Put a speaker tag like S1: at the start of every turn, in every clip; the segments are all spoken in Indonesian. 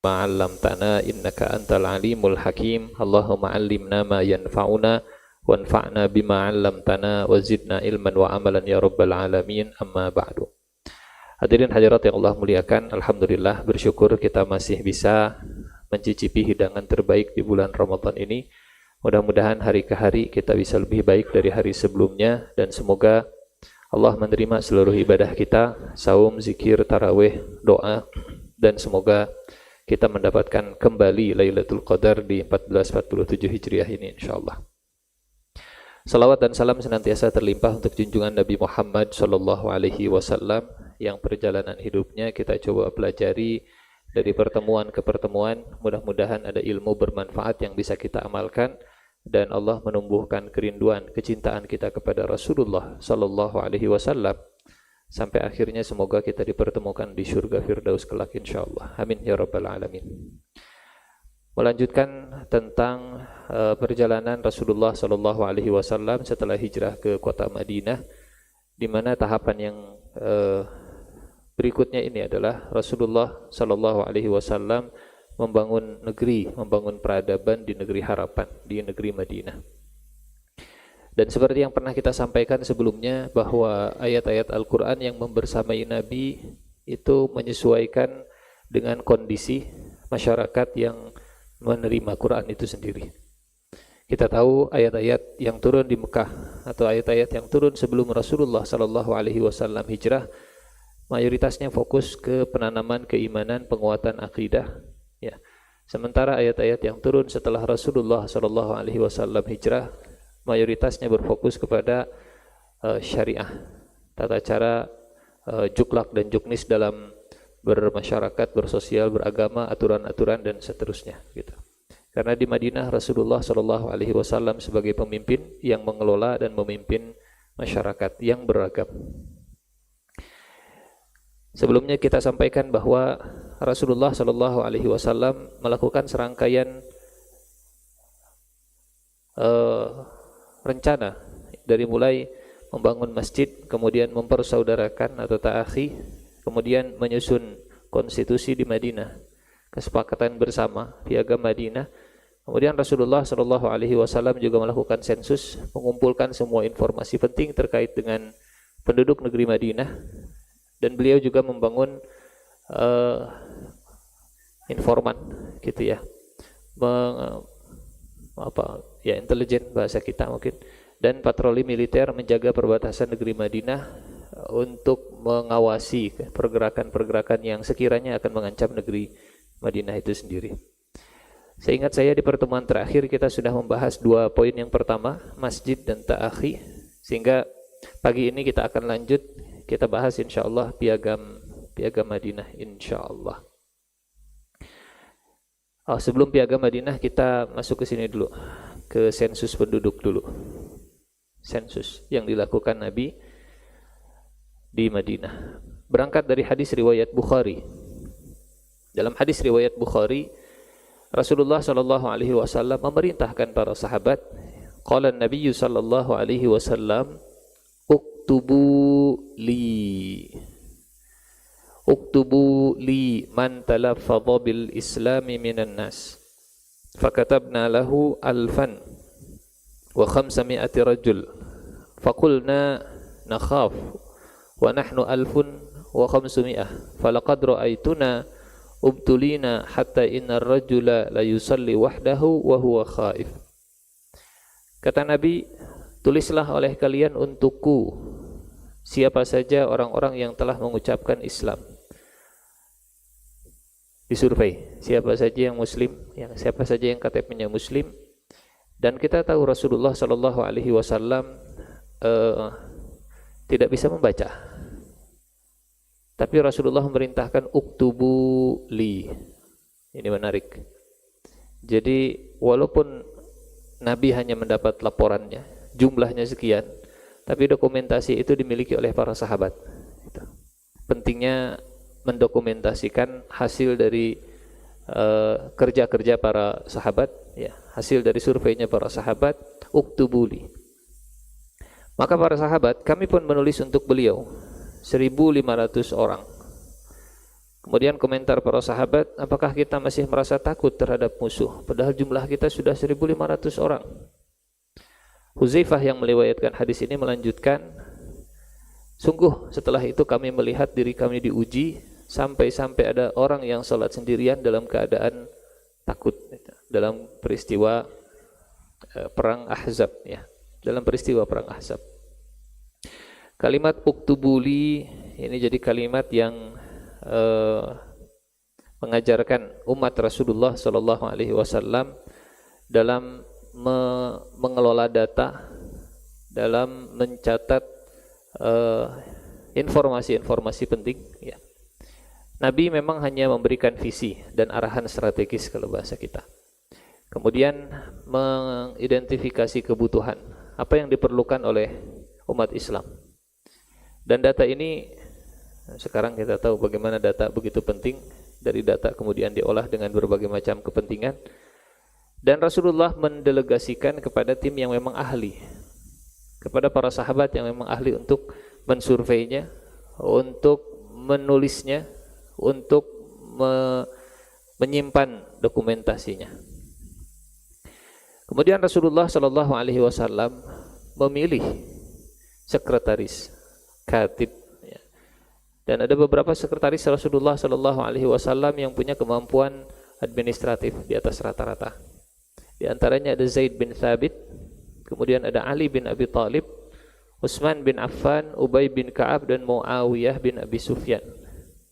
S1: ma 'allamtana innaka antal alimul hakim. Allahumma 'allimna ma yanfa'una wanfa'na bima 'allamtana wa zidna ilman wa amalan ya rabbal alamin. Amma ba'du. Hadirin hadirat yang Allah muliakan, alhamdulillah bersyukur kita masih bisa mencicipi hidangan terbaik di bulan Ramadan ini. Mudah-mudahan hari ke hari kita bisa lebih baik dari hari sebelumnya, dan semoga Allah menerima seluruh ibadah kita, saum, zikir, tarawih, doa, dan semoga kita mendapatkan kembali Lailatul Qadar di 1447 Hijriah ini insyaallah. Salawat dan salam senantiasa terlimpah untuk junjungan Nabi Muhammad sallallahu alaihi wasallam yang perjalanan hidupnya kita coba pelajari dari pertemuan ke pertemuan. Mudah-mudahan ada ilmu bermanfaat yang bisa kita amalkan dan Allah menumbuhkan kerinduan, kecintaan kita kepada Rasulullah sallallahu alaihi wasallam sampai akhirnya semoga kita dipertemukan di surga Firdaus kelak insyaallah. Amin ya rabbal alamin. Melanjutkan tentang perjalanan Rasulullah sallallahu alaihi wasallam setelah hijrah ke kota Madinah, di mana tahapan yang berikutnya ini adalah Rasulullah sallallahu alaihi wasallam membangun negeri, membangun peradaban di negeri harapan, di negeri Madinah. Dan seperti yang pernah kita sampaikan sebelumnya, bahwa ayat-ayat Al-Quran yang membersamai Nabi itu menyesuaikan dengan kondisi masyarakat yang menerima Quran itu sendiri. Kita tahu ayat-ayat yang turun di Mekah atau ayat-ayat yang turun sebelum Rasulullah sallallahu alaihi wasallam hijrah mayoritasnya fokus ke penanaman keimanan, penguatan akidah, ya. Sementara ayat-ayat yang turun setelah Rasulullah sallallahu alaihi wasallam hijrah mayoritasnya berfokus kepada syariah, tata cara juklak dan juknis dalam bermasyarakat, bersosial, beragama, aturan-aturan dan seterusnya gitu. Karena di Madinah Rasulullah sallallahu alaihi wasallam sebagai pemimpin yang mengelola dan memimpin masyarakat yang beragam. Sebelumnya kita sampaikan bahwa Rasulullah sallallahu alaihi wasallam melakukan serangkaian rencana dari mulai membangun masjid, kemudian mempersaudarakan atau ta'akhi, kemudian menyusun konstitusi di Madinah, kesepakatan bersama Piagam Madinah. Kemudian Rasulullah sallallahu alaihi wasallam juga melakukan sensus, mengumpulkan semua informasi penting terkait dengan penduduk negeri Madinah, dan beliau juga membangun informan gitu ya. Intelijen bahasa kita mungkin, dan patroli militer menjaga perbatasan negeri Madinah untuk mengawasi pergerakan-pergerakan yang sekiranya akan mengancam negeri Madinah itu sendiri. Seingat saya di pertemuan terakhir kita sudah membahas dua poin. Yang pertama, masjid dan ta'akhi, sehingga pagi ini kita akan lanjut, kita bahas insyaallah piagam Madinah insyaallah. Sebelum piagam Madinah kita masuk ke sini dulu, ke sensus penduduk dulu. Sensus yang dilakukan Nabi di Madinah. Berangkat dari hadis riwayat Bukhari. Dalam hadis riwayat Bukhari, Rasulullah sallallahu alaihi wasallam memerintahkan para sahabat, qala an-nabiy sallallahu alaihi wasallam, uktubu li man talaffadha bil islami minan nas. Fakatabna lahu 1500 rajul. Faqulna nakhaf wa nahnu 1500. Falaqad ra'aituna ubtulina hatta innar rajula la yusalli wahdahu wa huwa khaif. Kata Nabi, tulislah oleh kalian untukku siapa saja orang-orang yang telah mengucapkan Islam. Disurvei siapa saja yang muslim, siapa saja yang KTP-nya muslim. Dan kita tahu Rasulullah sallallahu alaihi wasallam tidak bisa membaca. Tapi Rasulullah memerintahkan uktubu li. Ini menarik. Jadi walaupun Nabi hanya mendapat laporannya, jumlahnya sekian, tapi dokumentasi itu dimiliki oleh para sahabat. Pentingnya mendokumentasikan hasil dari kerja-kerja para sahabat, ya, hasil dari surveinya para sahabat. Uktubuli. Maka para sahabat, kami pun menulis untuk beliau 1.500 orang. Kemudian komentar para sahabat, apakah kita masih merasa takut terhadap musuh? Padahal jumlah kita sudah 1.500 orang. Huzaifah yang meriwayatkan hadis ini melanjutkan, sungguh setelah itu kami melihat diri kami diuji, sampai-sampai ada orang yang salat sendirian dalam keadaan takut, dalam peristiwa perang Ahzab, ya, dalam peristiwa perang Ahzab. Kalimat uktubuli ini jadi kalimat yang mengajarkan umat Rasulullah Sallallahu Alaihi Wasallam dalam mengelola data, dalam mencatat informasi-informasi penting. Ya. Nabi memang hanya memberikan visi dan arahan strategis kalau bahasa kita. Kemudian mengidentifikasi kebutuhan, apa yang diperlukan oleh umat Islam. Dan data ini sekarang kita tahu bagaimana data begitu penting. Dari data kemudian diolah dengan berbagai macam kepentingan. Dan Rasulullah mendelegasikan kepada tim yang memang ahli, kepada para sahabat yang memang ahli untuk mensurveinya, untuk menulisnya, untuk menyimpan dokumentasinya. Kemudian Rasulullah Shallallahu Alaihi Wasallam memilih sekretaris, katib. Dan ada beberapa sekretaris Rasulullah Sallallahu Alaihi Wasallam yang punya kemampuan administratif di atas rata-rata. Di antaranya ada Zaid bin Thabit, kemudian ada Ali bin Abi Thalib, Utsman bin Affan, Ubay bin Ka'ab, dan Muawiyah bin Abi Sufyan.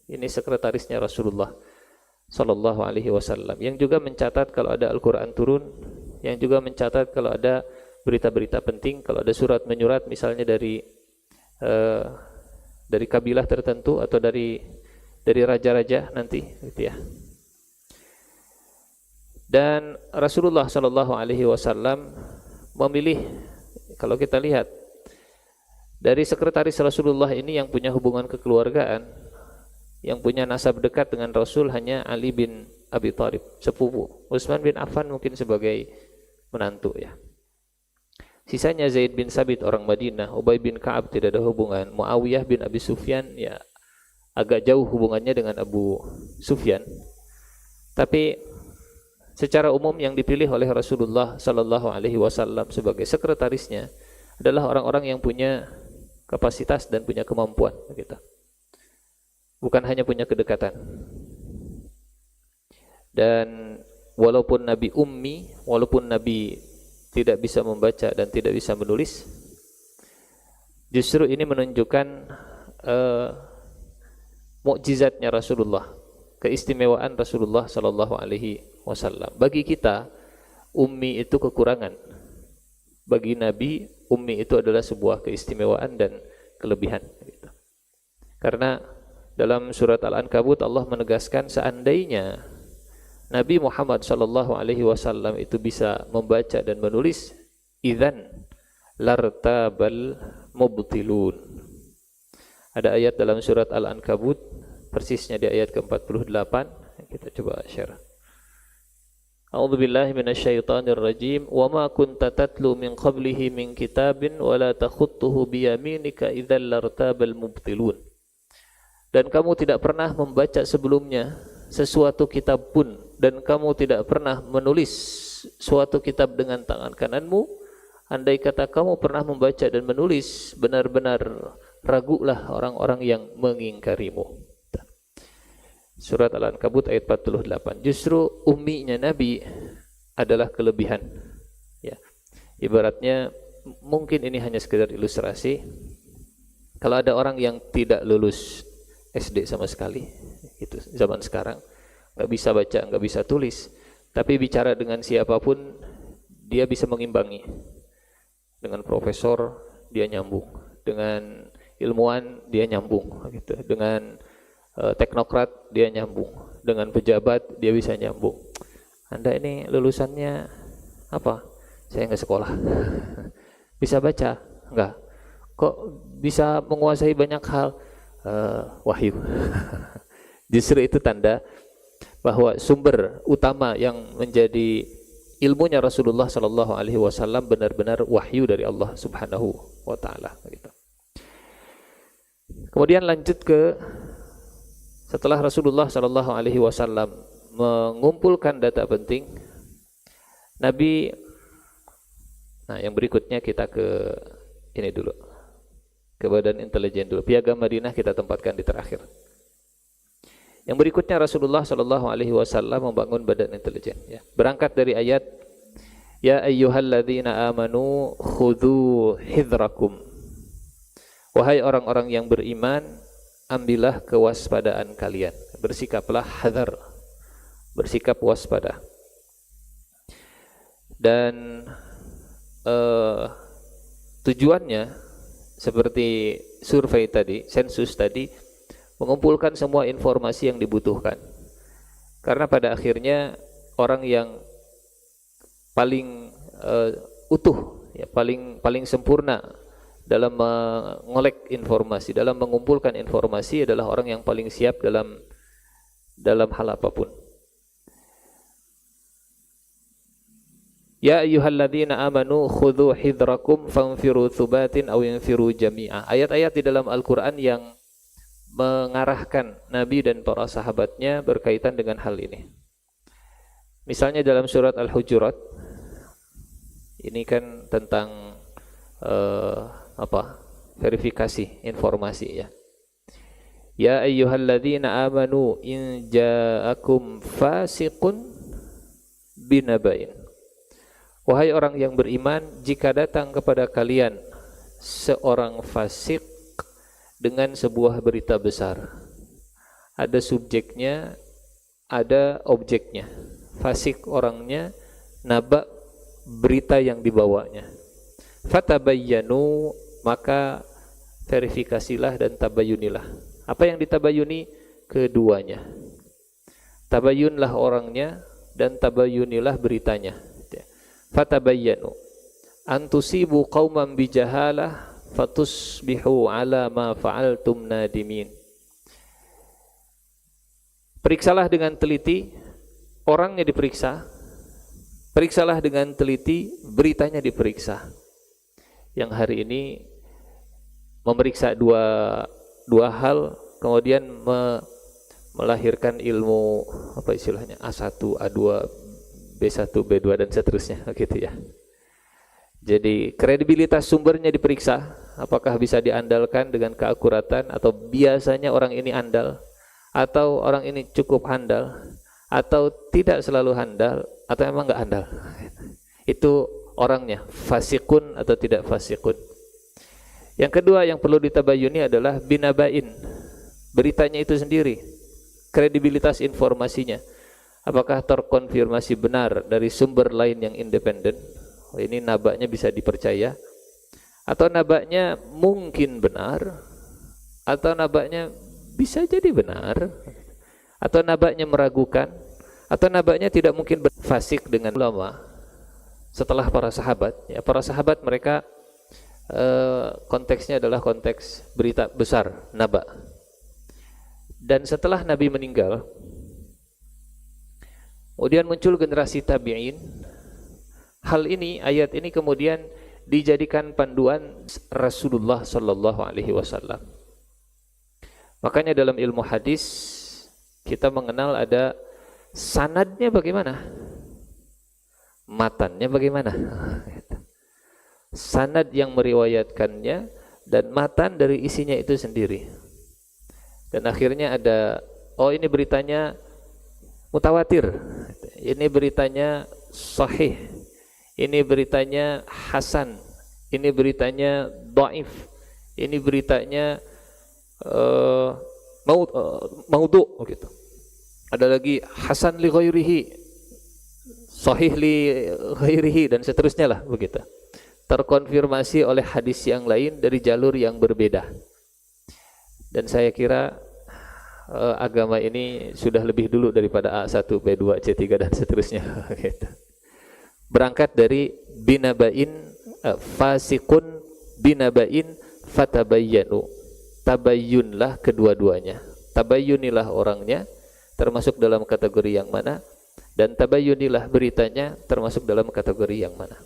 S1: Ini sekretarisnya Rasulullah Sallallahu Alaihi Wasallam, yang juga mencatat kalau ada Al-Quran turun, yang juga mencatat kalau ada berita-berita penting, kalau ada surat menyurat misalnya dari kabilah tertentu atau dari raja-raja nanti, gitu ya. Dan Rasulullah Shallallahu Alaihi Wasallam memilih, kalau kita lihat dari sekretaris Rasulullah ini yang punya hubungan kekeluargaan, yang punya nasab dekat dengan Rasul hanya Ali bin Abi Thalib, sepupu. Utsman bin Affan mungkin sebagai menantu, ya. Sisanya Zaid bin Sabit orang Madinah, Ubay bin Ka'ab tidak ada hubungan, Muawiyah bin Abi Sufyan ya agak jauh hubungannya dengan Abu Sufyan. Tapi secara umum yang dipilih oleh Rasulullah Sallallahu Alaihi Wasallam sebagai sekretarisnya adalah orang-orang yang punya kapasitas dan punya kemampuan, gitu. Bukan hanya punya kedekatan. Dan walaupun Nabi ummi, walaupun Nabi tidak bisa membaca dan tidak bisa menulis, justru ini menunjukkan mukjizatnya Rasulullah, keistimewaan Rasulullah Sallallahu Alaihi Wasallam. Bagi kita, ummi itu kekurangan. Bagi Nabi, ummi itu adalah sebuah keistimewaan dan kelebihan, gitu. Karena dalam surat Al-Ankabut Allah menegaskan seandainya Nabi Muhammad Sallallahu Alaihi Wasallam itu bisa membaca dan menulis, idzan lartabal mubtilun. Ada ayat dalam surat Al-Ankabut, persisnya di ayat ke-48. Kita coba share. A'udzubillahi minasyaitonir rajim. Wa ma kunta tatlu min qablihi min kitabin wa la takhutuhu biyaminika idzal lartabal mubtilun. Dan kamu tidak pernah membaca sebelumnya sesuatu kitab pun, dan kamu tidak pernah menulis suatu kitab dengan tangan kananmu. Andai kata kamu pernah membaca dan menulis, benar-benar ragulah orang-orang yang mengingkarimu. Surat Al-Ankabut ayat 48. Justru umminya Nabi adalah kelebihan, ya. Ibaratnya mungkin ini hanya sekedar ilustrasi. Kalau ada orang yang tidak lulus SD sama sekali, itu zaman sekarang, nggak bisa baca, nggak bisa tulis, tapi bicara dengan siapapun dia bisa mengimbangi. Dengan profesor dia nyambung, dengan ilmuwan dia nyambung, gitu. Dengan teknokrat dia nyambung, dengan pejabat dia bisa nyambung. Anda ini lulusannya apa? Saya nggak sekolah. Bisa baca? Nggak. Kok bisa menguasai banyak hal? Wahyu. Justru itu tanda bahwa sumber utama yang menjadi ilmunya Rasulullah Sallallahu Alaihi Wasallam benar-benar wahyu dari Allah Subhanahu Wa Taala. Kemudian lanjut ke Setelah Rasulullah Shallallahu Alaihi Wasallam mengumpulkan data penting, Nabi, nah yang berikutnya kita ke ini dulu, ke Badan Intelijen dulu. Piagam Madinah kita tempatkan di terakhir. Yang berikutnya Rasulullah Shallallahu Alaihi Wasallam membangun Badan Intelijen. Ya. Berangkat dari ayat Ya ayyuhalladzina amanu khudhu hidrakum. Wahai orang-orang yang beriman, ambillah kewaspadaan kalian. Bersikaplah hadar, bersikap waspada. Dan tujuannya seperti survei tadi, sensus tadi, mengumpulkan semua informasi yang dibutuhkan. Karena pada akhirnya orang yang paling utuh, ya, paling sempurna dalam mengolek informasi, dalam mengumpulkan informasi adalah orang yang paling siap dalam hal apapun. Ya ayyuhalladzina amanu khudhu hidrakum fanfiru thubatin aw yanfiru jami'a. Ayat-ayat di dalam Al-Qur'an yang mengarahkan Nabi dan para sahabatnya berkaitan dengan hal ini. Misalnya dalam surat Al-Hujurat, ini kan tentang verifikasi informasi, ya. Ya ayyuhalladzina amanu in ja'akum fasiqun binaba'in. Wahai orang yang beriman, jika datang kepada kalian seorang fasik dengan sebuah berita besar. Ada subjeknya, ada objeknya. Fasik orangnya, naba berita yang dibawanya. Fatabayyanu, maka verifikasilah dan tabayunilah. Apa yang ditabayuni? Keduanya. Tabayunlah orangnya dan tabayunilah beritanya. Fatabayyanu antusibu qauman bijahalah fatusbihu ala ma fa'altum nadimin. Periksalah dengan teliti, orangnya diperiksa. Periksalah dengan teliti, beritanya diperiksa. Yang hari ini memeriksa dua hal, kemudian melahirkan ilmu apa istilahnya A1, A2, B1, B2 dan seterusnya, gitu ya. Jadi kredibilitas sumbernya diperiksa, apakah bisa diandalkan dengan keakuratan, atau biasanya orang ini andal, atau orang ini cukup handal, atau tidak selalu handal, atau emang nggak handal. Itu orangnya, fasikun atau tidak fasikun. Yang kedua yang perlu ditabayuni adalah binabain, beritanya itu sendiri, kredibilitas informasinya. Apakah terkonfirmasi benar dari sumber lain yang independen? Oh, ini nabaknya bisa dipercaya, atau nabaknya mungkin benar, atau nabaknya bisa jadi benar, atau nabaknya meragukan, atau nabaknya tidak mungkin fasik dengan ulama. Setelah para sahabat, ya, para sahabat mereka konteksnya adalah konteks berita besar, nabak. Dan setelah Nabi meninggal, kemudian muncul generasi tabi'in. Hal ini, ayat ini kemudian dijadikan panduan Rasulullah Sallallahu Alaihi Wasallam. Makanya dalam ilmu hadis kita mengenal ada sanadnya bagaimana, matannya bagaimana. Sanad yang meriwayatkannya dan matan dari isinya itu sendiri. Dan akhirnya ada, oh ini beritanya mutawatir, ini beritanya sahih, ini beritanya hasan, ini beritanya dhaif, ini beritanya maudhu, gitu. Ada lagi hasan li ghairihi, sahih li ghairihi, dan seterusnya lah, begitu. Terkonfirmasi oleh hadis yang lain dari jalur yang berbeda. Dan saya kira agama ini sudah lebih dulu daripada A1, B2, C3 dan seterusnya, gitu. Berangkat dari binabain, fasikun binabain fatabayyanu. Tabayyunlah kedua-duanya. Tabayyunilah orangnya termasuk dalam kategori yang mana, dan tabayyunilah beritanya termasuk dalam kategori yang mana.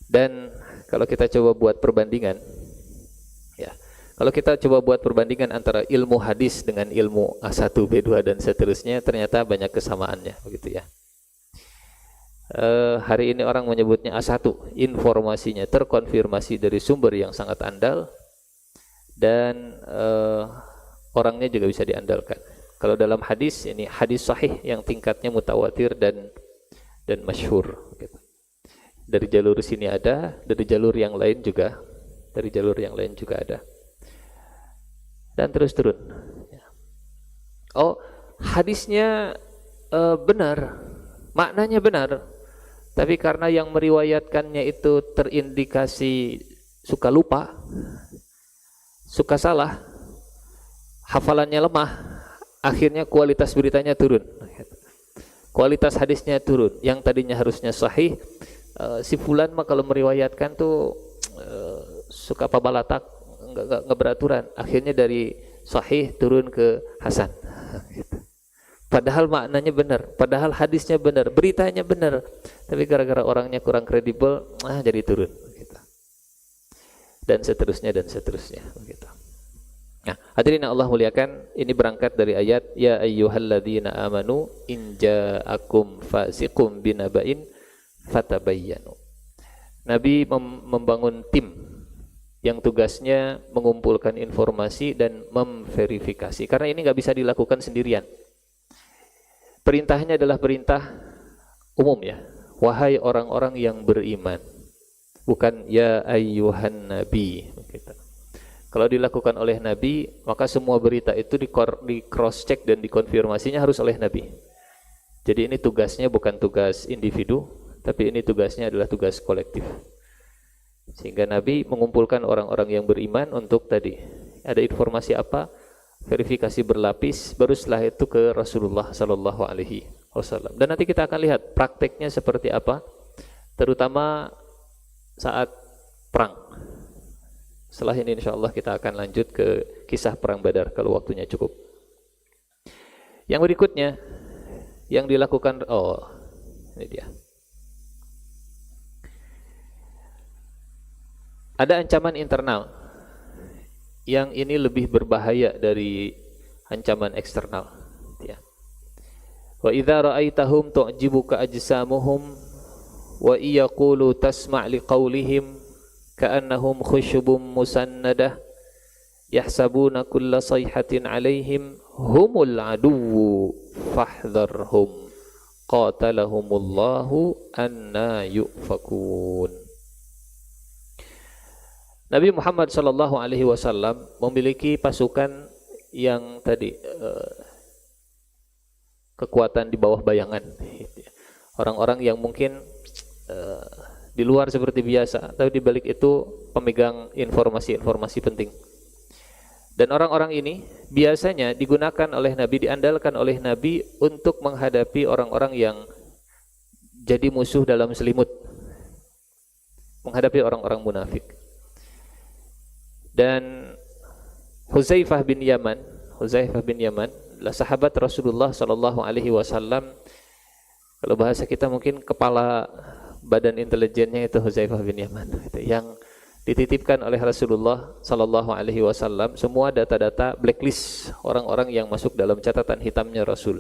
S1: Dan kalau kita coba buat perbandingan, ya, Kalau kita coba buat perbandingan antara ilmu hadis dengan ilmu A1, B2 dan seterusnya, ternyata banyak kesamaannya, begitu ya. Hari ini orang menyebutnya A1, informasinya terkonfirmasi dari sumber yang sangat andal dan orangnya juga bisa diandalkan. Kalau dalam hadis, ini hadis sahih yang tingkatnya mutawatir dan masyhur, gitu. Dari jalur sini ada, dari jalur yang lain juga, ada. Dan terus turun. Oh, hadisnya benar, maknanya benar, tapi karena yang meriwayatkannya itu terindikasi suka lupa, suka salah, hafalannya lemah, akhirnya kualitas beritanya turun, kualitas hadisnya turun. Yang tadinya harusnya sahih, si fulan mah kalau meriwayatkan tuh suka pabalatak, nggak beraturan, akhirnya dari sahih turun ke hasan. Padahal maknanya benar, padahal hadisnya benar, beritanya benar, tapi gara-gara orangnya kurang kredibel, jadi turun. Dan seterusnya begitu. Nah, hadirin Allah muliakan, ini berangkat dari ayat ya ayyuhalladzina amanu in ja'akum fasiqum binaba'in fatabayyanu. Nabi membangun tim yang tugasnya mengumpulkan informasi dan memverifikasi, karena ini nggak bisa dilakukan sendirian. Perintahnya adalah perintah umum ya, wahai orang-orang yang beriman, bukan ya ayyuhan nabi. Kalau dilakukan oleh Nabi, maka semua berita itu di cross check dan dikonfirmasinya harus oleh Nabi. Jadi ini tugasnya bukan tugas individu, tapi ini tugasnya adalah tugas kolektif. Sehingga Nabi mengumpulkan orang-orang yang beriman untuk tadi, ada informasi apa, verifikasi berlapis, baru setelah itu ke Rasulullah Sallallahu Alaihi Wasallam. Dan nanti kita akan lihat prakteknya seperti apa, terutama saat perang. Setelah ini insya Allah kita akan lanjut ke kisah perang Badar kalau waktunya cukup. Yang berikutnya yang dilakukan, ini dia. Ada ancaman internal yang ini lebih berbahaya dari ancaman eksternal, ya. Wa idza ra'aitahum tu'jibuka ajsamuhum wa iyaqulu tasma' liqaulihim ka'annahum khusyubun musannadah yahsabuna kulla sayhatin 'alaihim humul aduwwu fahdharhum qatalahumullahu anna yufakun. Nabi Muhammad sallallahu alaihi wasallam memiliki pasukan yang tadi kekuatan di bawah bayangan. Orang-orang yang mungkin di luar seperti biasa, tapi di balik itu pemegang informasi-informasi penting. Dan orang-orang ini biasanya digunakan oleh Nabi, diandalkan oleh Nabi untuk menghadapi orang-orang yang jadi musuh dalam selimut, menghadapi orang-orang munafik. Dan Huzaifah bin Yaman adalah sahabat Rasulullah sallallahu alaihi wasallam. Kalau bahasa kita mungkin kepala badan intelijennya itu Huzaifah bin Yaman, yang dititipkan oleh Rasulullah sallallahu alaihi wasallam semua data-data blacklist orang-orang yang masuk dalam catatan hitamnya Rasul.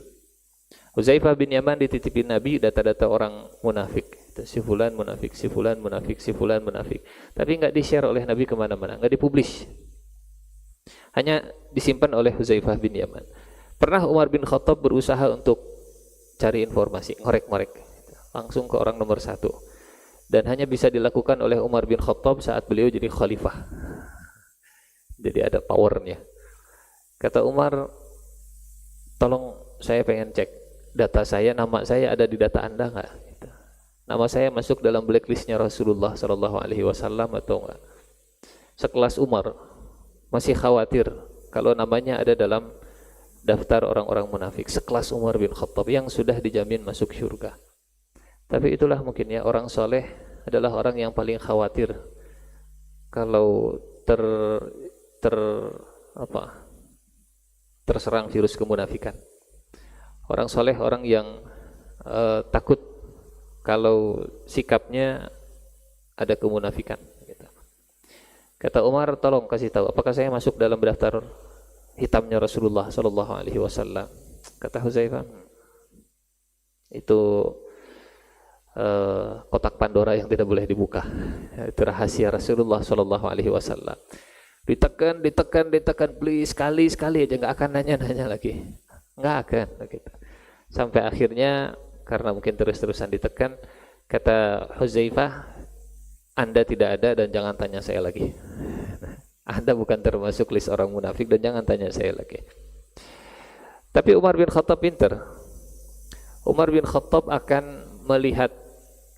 S1: Huzaifah bin Yaman dititipin Nabi data-data orang munafik. Si fulan munafik, si fulan munafik, si fulan munafik. Tapi enggak di-share oleh Nabi kemana-mana, enggak dipublish. Hanya disimpan oleh Huzaifah bin Yaman. Pernah Umar bin Khattab berusaha untuk cari informasi, ngorek-ngorek, langsung ke orang nomor 1. Dan hanya bisa dilakukan oleh Umar bin Khattab saat beliau jadi khalifah. Jadi ada powernya. Kata Umar, tolong saya pengen cek data saya, nama saya ada di data Anda enggak? Nama saya masuk dalam blacklistnya Rasulullah sallallahu alaihi wasallam atau enggak? Sekelas Umar masih khawatir kalau namanya ada dalam daftar orang-orang munafik. Sekelas Umar bin Khattab yang sudah dijamin masuk surga. Tapi itulah mungkin ya, orang soleh adalah orang yang paling khawatir kalau terserang virus kemunafikan. Orang soleh orang yang takut kalau sikapnya ada kemunafikan, gitu. Kata Umar, tolong kasih tahu, apakah saya masuk dalam daftar hitamnya Rasulullah Sallallahu Alaihi Wasallam? Kata Huzaifah, itu kotak Pandora yang tidak boleh dibuka. Itu rahasia Rasulullah Sallallahu Alaihi Wasallam. Ditekan, please, sekali aja, nggak akan nanya lagi, nggak akan. Gitu. Sampai akhirnya karena mungkin terus-terusan ditekan, kata Huzaifah, Anda tidak ada dan jangan tanya saya lagi. Anda bukan termasuk list orang munafik dan jangan tanya saya lagi. Tapi Umar bin Khattab pintar. Umar bin Khattab akan melihat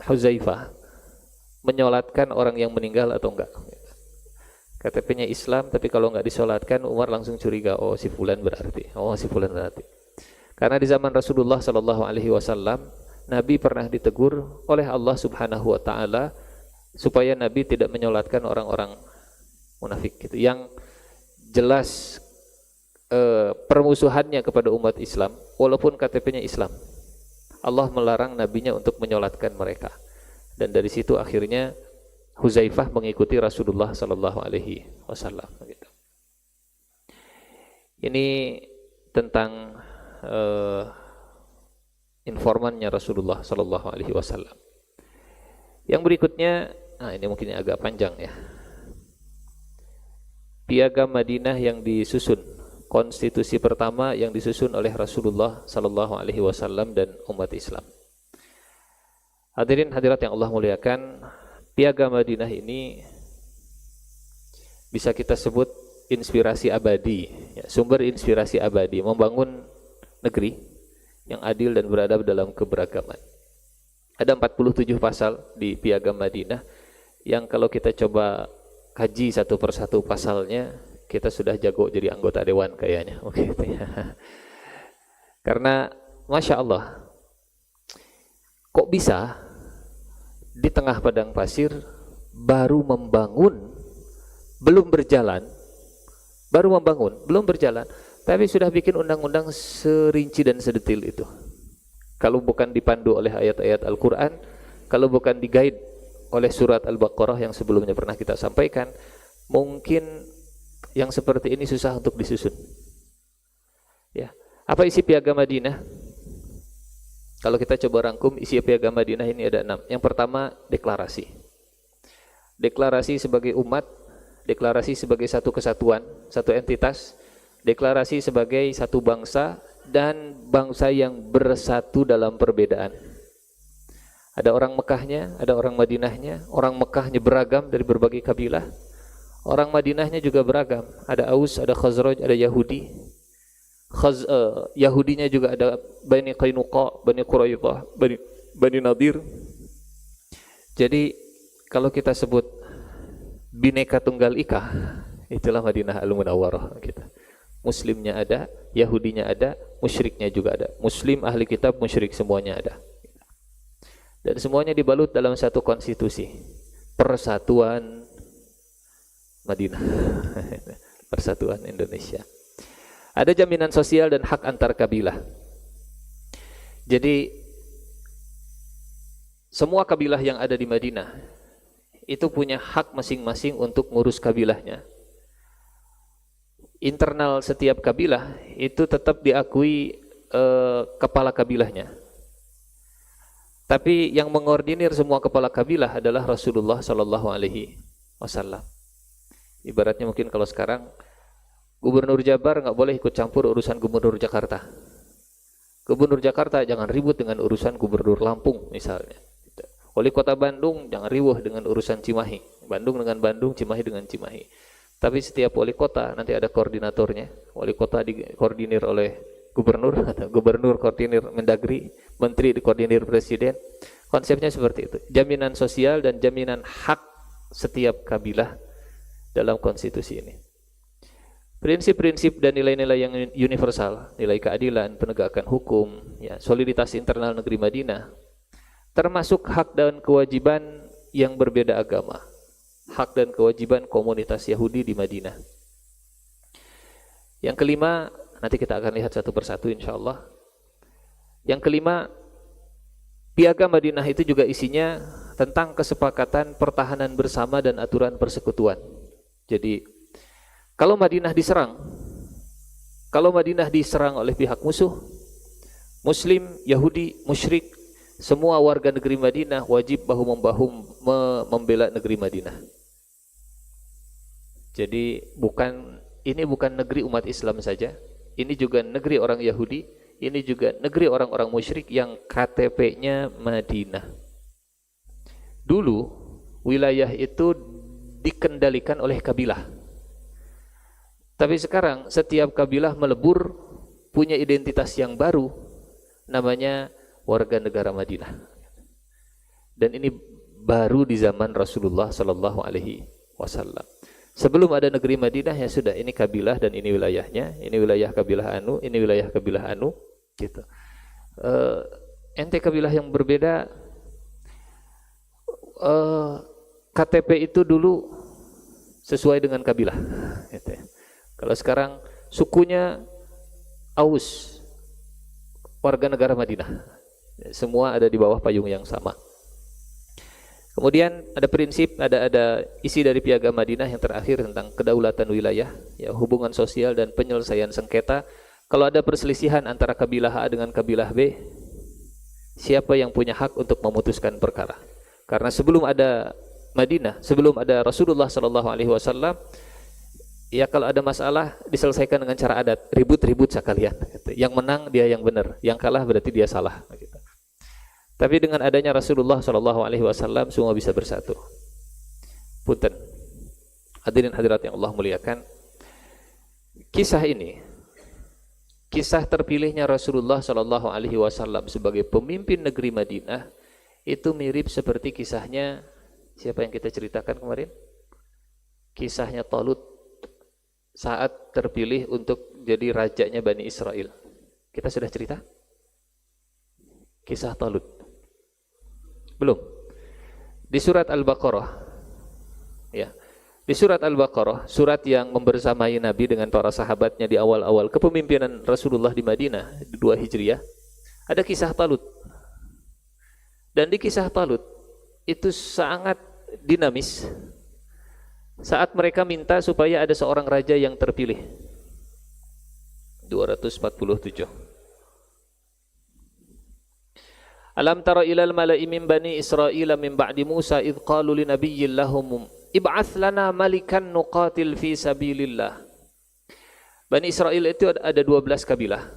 S1: Huzaifah menyolatkan orang yang meninggal atau enggak. KTP-nya Islam, tapi kalau enggak disolatkan, Umar langsung curiga, oh si fulan berarti. Karena di zaman Rasulullah Sallallahu Alaihi Wasallam, Nabi pernah ditegur oleh Allah Subhanahu Wa Taala supaya Nabi tidak menyolatkan orang-orang munafik gitu, yang jelas permusuhannya kepada umat Islam walaupun KTP-nya Islam. Allah melarang nabinya untuk menyolatkan mereka, dan dari situ akhirnya Huzaifah mengikuti Rasulullah Sallallahu Alaihi Wasallam gitu. Ini tentang informannya Rasulullah Sallallahu Alaihi Wasallam. Yang berikutnya, ini mungkin agak panjang ya. Piagam Madinah yang disusun, konstitusi pertama yang disusun oleh Rasulullah Sallallahu Alaihi Wasallam dan umat Islam. Hadirin hadirat yang Allah muliakan, Piagam Madinah ini bisa kita sebut inspirasi abadi, ya, sumber inspirasi abadi membangun negeri yang adil dan beradab dalam keberagaman. Ada 47 pasal di Piagam Madinah yang kalau kita coba kaji satu persatu pasalnya, kita sudah jago jadi anggota dewan kayaknya. Oke, ya. Karena Masya Allah, kok bisa di tengah padang pasir baru membangun, belum berjalan, tapi sudah bikin undang-undang serinci dan sedetil itu. Kalau bukan dipandu oleh ayat-ayat Al-Quran, kalau bukan di-guide oleh surat Al-Baqarah yang sebelumnya pernah kita sampaikan, mungkin yang seperti ini susah untuk disusun. Ya. Apa isi Piagam Madinah? Kalau kita coba rangkum, isi Piagam Madinah ini ada 6. Yang pertama, deklarasi. Deklarasi sebagai umat, deklarasi sebagai satu kesatuan, satu entitas, deklarasi sebagai satu bangsa, dan bangsa yang bersatu dalam perbedaan. Ada orang Mekahnya, ada orang Madinahnya. Orang Mekahnya beragam dari berbagai kabilah, orang Madinahnya juga beragam. Ada Aus, ada Khazraj, ada Yahudi. Yahudinya juga ada Bani Qainuqa, Bani Quraidah, Bani Nadir. Jadi kalau kita sebut Bhinneka Tunggal Ika, itulah Madinah Al-Munawwarah kita. Muslimnya ada, Yahudinya ada, musyriknya juga ada. Muslim, ahli kitab, musyrik, semuanya ada. Dan semuanya dibalut dalam satu konstitusi, Persatuan Madinah, Persatuan Indonesia. Ada jaminan sosial dan hak antar kabilah. Jadi semua kabilah yang ada di Madinah itu punya hak masing-masing untuk ngurus kabilahnya. Internal setiap kabilah itu tetap diakui kepala kabilahnya. Tapi yang mengordinir semua kepala kabilah adalah Rasulullah Sallallahu Alaihi Wasallam. Ibaratnya mungkin kalau sekarang Gubernur Jabar nggak boleh ikut campur urusan Gubernur Jakarta. Gubernur Jakarta jangan ribut dengan urusan Gubernur Lampung misalnya. Wali Kota Bandung jangan riwuh dengan urusan Cimahi. Bandung dengan Bandung, Cimahi dengan Cimahi. Tapi setiap wali kota nanti ada koordinatornya. Wali kota dikoordinir oleh gubernur, atau gubernur koordinir Mendagri, menteri dikoordinir presiden. Konsepnya seperti itu. Jaminan sosial dan jaminan hak setiap kabilah dalam konstitusi ini. Prinsip-prinsip dan nilai-nilai yang universal, nilai keadilan, penegakan hukum, ya, soliditas internal negeri Madinah, termasuk hak dan kewajiban yang berbeda agama. Hak dan kewajiban komunitas Yahudi di Madinah. Yang kelima, nanti kita akan lihat satu persatu insyaallah. Yang kelima, Piagam Madinah itu juga isinya tentang kesepakatan pertahanan bersama dan aturan persekutuan. Jadi kalau Madinah diserang oleh pihak musuh, Muslim, Yahudi, musyrik, semua warga negeri Madinah wajib bahu-membahu membela negeri Madinah. Jadi ini bukan negeri umat Islam saja, ini juga negeri orang Yahudi, ini juga negeri orang-orang musyrik yang KTP-nya Madinah. Dulu wilayah itu dikendalikan oleh kabilah. Tapi sekarang setiap kabilah melebur, punya identitas yang baru, namanya warga negara Madinah. Dan ini baru di zaman Rasulullah Sallallahu Alaihi Wasallam. Sebelum ada negeri Madinah, ya sudah, ini kabilah dan ini wilayahnya, ini wilayah kabilah anu, ini wilayah kabilah anu, gitu. Ente kabilah yang berbeda, KTP itu dulu sesuai dengan kabilah, gitu. Kalau sekarang sukunya Aus, warga negara Madinah, semua ada di bawah payung yang sama. Kemudian ada prinsip, ada isi dari Piagam Madinah yang terakhir tentang kedaulatan wilayah, ya, hubungan sosial dan penyelesaian sengketa. Kalau ada perselisihan antara kabilah A dengan kabilah B, siapa yang punya hak untuk memutuskan perkara? Karena sebelum ada Madinah, sebelum ada Rasulullah Sallallahu Alaihi Wasallam, ya kalau ada masalah diselesaikan dengan cara adat, ribut-ribut sekalian. Yang menang dia yang benar, yang kalah berarti dia salah. Tapi dengan adanya Rasulullah Sallallahu Alaihi Wasallam semua bisa bersatu. Punten, hadirin hadirat yang Allah muliakan, kisah ini, kisah terpilihnya Rasulullah Sallallahu Alaihi Wasallam sebagai pemimpin negeri Madinah, itu mirip seperti kisahnya siapa yang kita ceritakan kemarin? Kisahnya Talut saat terpilih untuk jadi rajanya Bani Israel. Kita sudah cerita kisah Talut? Belum. Di surat Al-Baqarah, ya, di surat Al-Baqarah, surat yang membersamai Nabi dengan para sahabatnya di awal-awal kepemimpinan Rasulullah di Madinah 2 Hijriah, ada kisah Talut. Dan di kisah Talut itu sangat dinamis. Saat mereka minta supaya ada seorang raja yang terpilih. 247. Alam tara ilal mala'i min bani Israila min ba'di Musa idh qalu li nabiyyin lahum ib'ats lana malikan nuqatil fi sabilillah. Bani Israel itu ada 12 kabilah.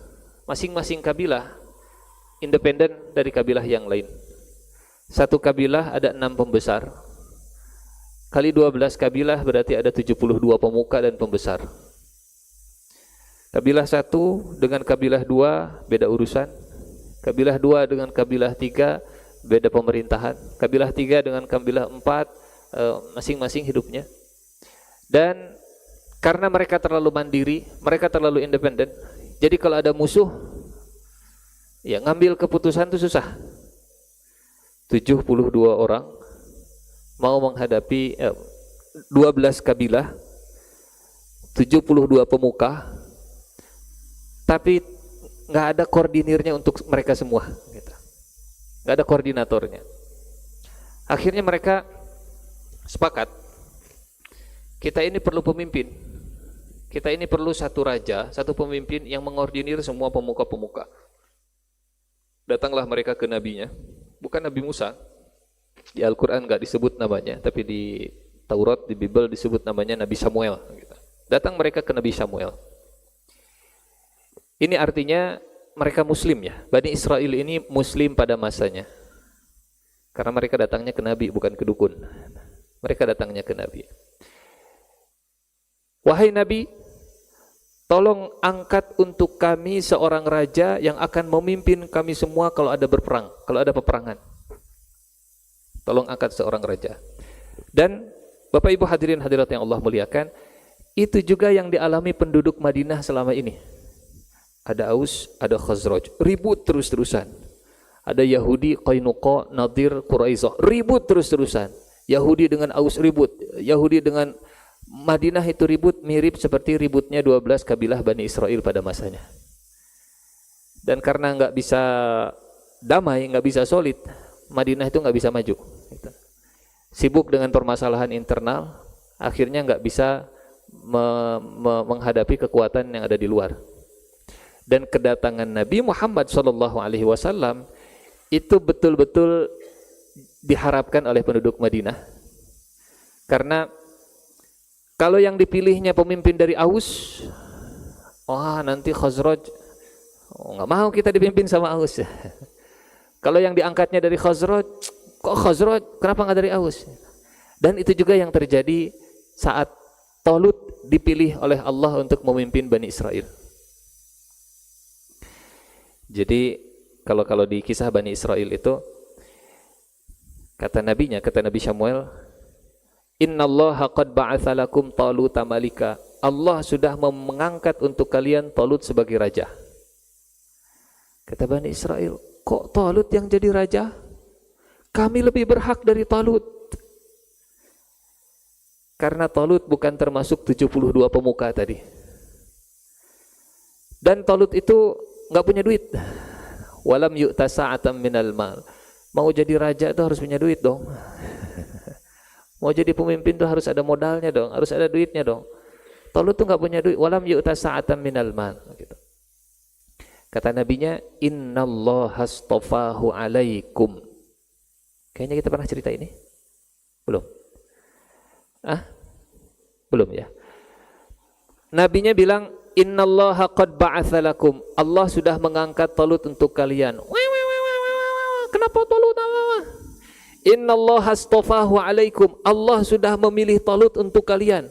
S1: Masing-masing kabilah independen dari kabilah yang lain. Satu kabilah ada 6 pembesar. Kali 12 kabilah berarti ada 72 pemuka dan pembesar. Kabilah 1 dengan kabilah 2 beda urusan. Kabilah 2 dengan kabilah 3 beda pemerintahan. Kabilah 3 dengan kabilah 4 masing-masing hidupnya. Dan karena mereka terlalu mandiri, mereka terlalu independen, jadi kalau ada musuh, ya ngambil keputusan itu susah. 72 orang mau menghadapi 12 kabilah, 72 pemuka, tapi nggak ada koordinirnya untuk mereka semua, gitu. Nggak ada koordinatornya. Akhirnya mereka sepakat, kita ini perlu pemimpin, kita ini perlu satu raja, satu pemimpin yang mengordinir semua pemuka-pemuka. Datanglah mereka ke nabinya, bukan Nabi Musa. Di Al-Quran nggak disebut namanya, tapi di Taurat, di Bible disebut namanya Nabi Samuel. Datang mereka ke Nabi Samuel. Ini artinya mereka Muslim, ya. Bani Israel ini Muslim pada masanya, karena mereka datangnya ke Nabi, bukan ke dukun. Mereka datangnya ke Nabi. Wahai Nabi, tolong angkat untuk kami seorang raja yang akan memimpin kami semua kalau ada berperang, kalau ada peperangan. Tolong angkat seorang raja. Dan Bapak Ibu hadirin hadirat yang Allah muliakan, itu juga yang dialami penduduk Madinah selama ini. Ada Aus, ada Khazraj, ribut terus-terusan. Ada Yahudi, Qainuqa, Nadir, Quraizah, ribut terus-terusan. Yahudi dengan Aus ribut, Yahudi dengan Madinah itu ribut, mirip seperti ributnya 12 kabilah Bani Israel pada masanya. Dan karena nggak bisa damai, nggak bisa solid, Madinah itu nggak bisa maju. Sibuk dengan permasalahan internal, akhirnya nggak bisa menghadapi kekuatan yang ada di luar. Dan kedatangan Nabi Muhammad SAW itu betul-betul diharapkan oleh penduduk Madinah. Karena kalau yang dipilihnya pemimpin dari Aus, wah nanti Khazraj, nggak mau kita dipimpin sama Aus. Kalau yang diangkatnya dari Khazraj, kok Khazraj, kenapa nggak dari Aus? Dan itu juga yang terjadi saat Talut dipilih oleh Allah untuk memimpin Bani Israel. Jadi kalau di kisah Bani Israel itu kata Nabi Samuel, Innallaha qad ba'atha lakum Taluta malika. Allah sudah mengangkat untuk kalian Talut sebagai raja. Kata Bani Israel, kok Talut yang jadi raja? Kami lebih berhak dari Talut. Karena Talut bukan termasuk 72 pemuka tadi. Dan Talut itu nggak punya duit. Walam yu'ta sa'atan minal mal. Mau jadi raja itu harus punya duit dong. Mau jadi pemimpin itu harus ada modalnya dong, harus ada duitnya dong. Talut tuh nggak punya duit. Walam yu'ta sa'atan minal mal. Gitu. Kata nabinya, Innallaha astafahu alaikum. Kayaknya kita pernah cerita ini? Belum? Belum ya? Nabinya bilang, Innallaha qad ba'atha lakum. Allah sudah mengangkat Talut untuk kalian. Kenapa Talut? Innallaha astafahu alaikum. Allah sudah memilih Talut untuk kalian.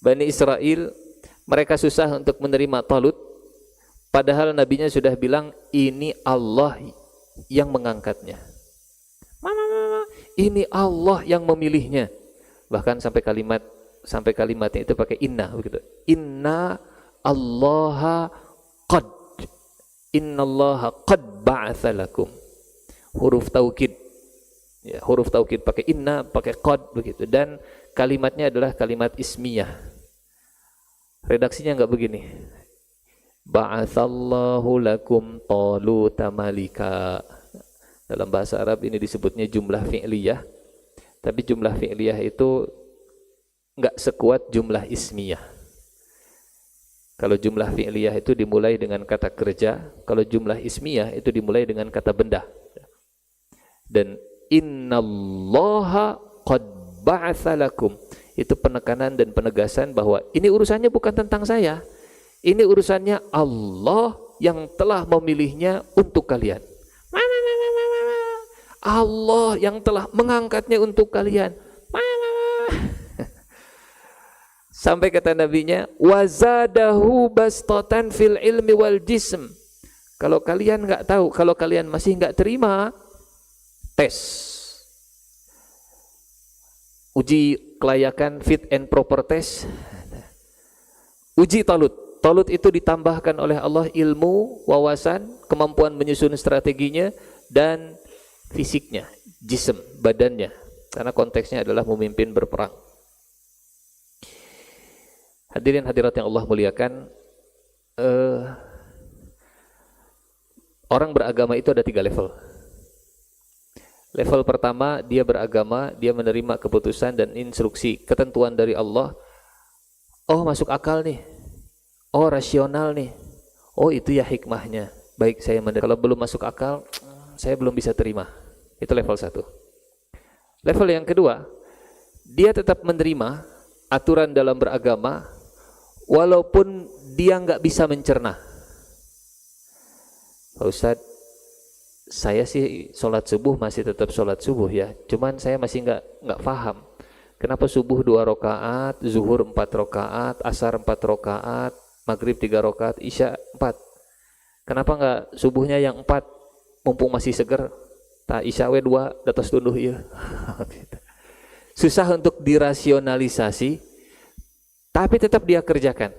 S1: Bani Israel, mereka susah untuk menerima Talut. Padahal nabinya sudah bilang, ini Allah yang mengangkatnya. Ini Allah yang memilihnya. Bahkan sampai kalimatnya itu pakai inna begitu. Inna Allaha qad. Innallaha qad ba'atha lakum. Huruf taukid. Ya, huruf taukid pakai inna, pakai qad begitu. Dan kalimatnya adalah kalimat ismiyah. Redaksinya enggak begini. Ba'athallahu lakum Taluta malika. Dalam bahasa Arab ini disebutnya jumlah fi'liyah. Tapi jumlah fi'liyah itu enggak sekuat jumlah ismiyah. Kalau jumlah fi'liyah itu dimulai dengan kata kerja, kalau jumlah ismiyah itu dimulai dengan kata benda. Dan innallaha qad ba'atha lakum, itu penekanan dan penegasan bahwa ini urusannya bukan tentang saya. Ini urusannya Allah yang telah memilihnya untuk kalian. Allah yang telah mengangkatnya untuk kalian. Sampai kata nabinya, wazadahu bastatan fil ilmi wal jism. Kalau kalian nggak tahu, kalau kalian masih nggak terima, tes. Uji kelayakan fit and proper test. Uji Talut. Talut itu ditambahkan oleh Allah ilmu, wawasan, kemampuan menyusun strateginya, dan fisiknya, jism, badannya. Karena konteksnya adalah memimpin berperang. Hadirin hadirat yang Allah muliakan, orang beragama itu ada 3 level. Level pertama, dia beragama, dia menerima keputusan dan instruksi, ketentuan dari Allah. Oh, masuk akal nih. Oh, rasional nih. Oh, itu ya hikmahnya. Baik, saya menerima. Kalau belum masuk akal, saya belum bisa terima. Itu level 1. Level yang kedua, dia tetap menerima aturan dalam beragama walaupun dia nggak bisa mencerna. Pak Ustadz, saya sih sholat subuh masih tetap sholat subuh ya, cuman saya masih nggak paham kenapa subuh 2 rakaat, zuhur 4 rakaat, asar 4 rakaat, maghrib 3 rakaat, isya 4. Kenapa nggak subuhnya yang 4 mumpung masih seger, tak isya we 2 datos tunduh ya. Susah untuk dirasionalisasi, tapi tetap dia kerjakan.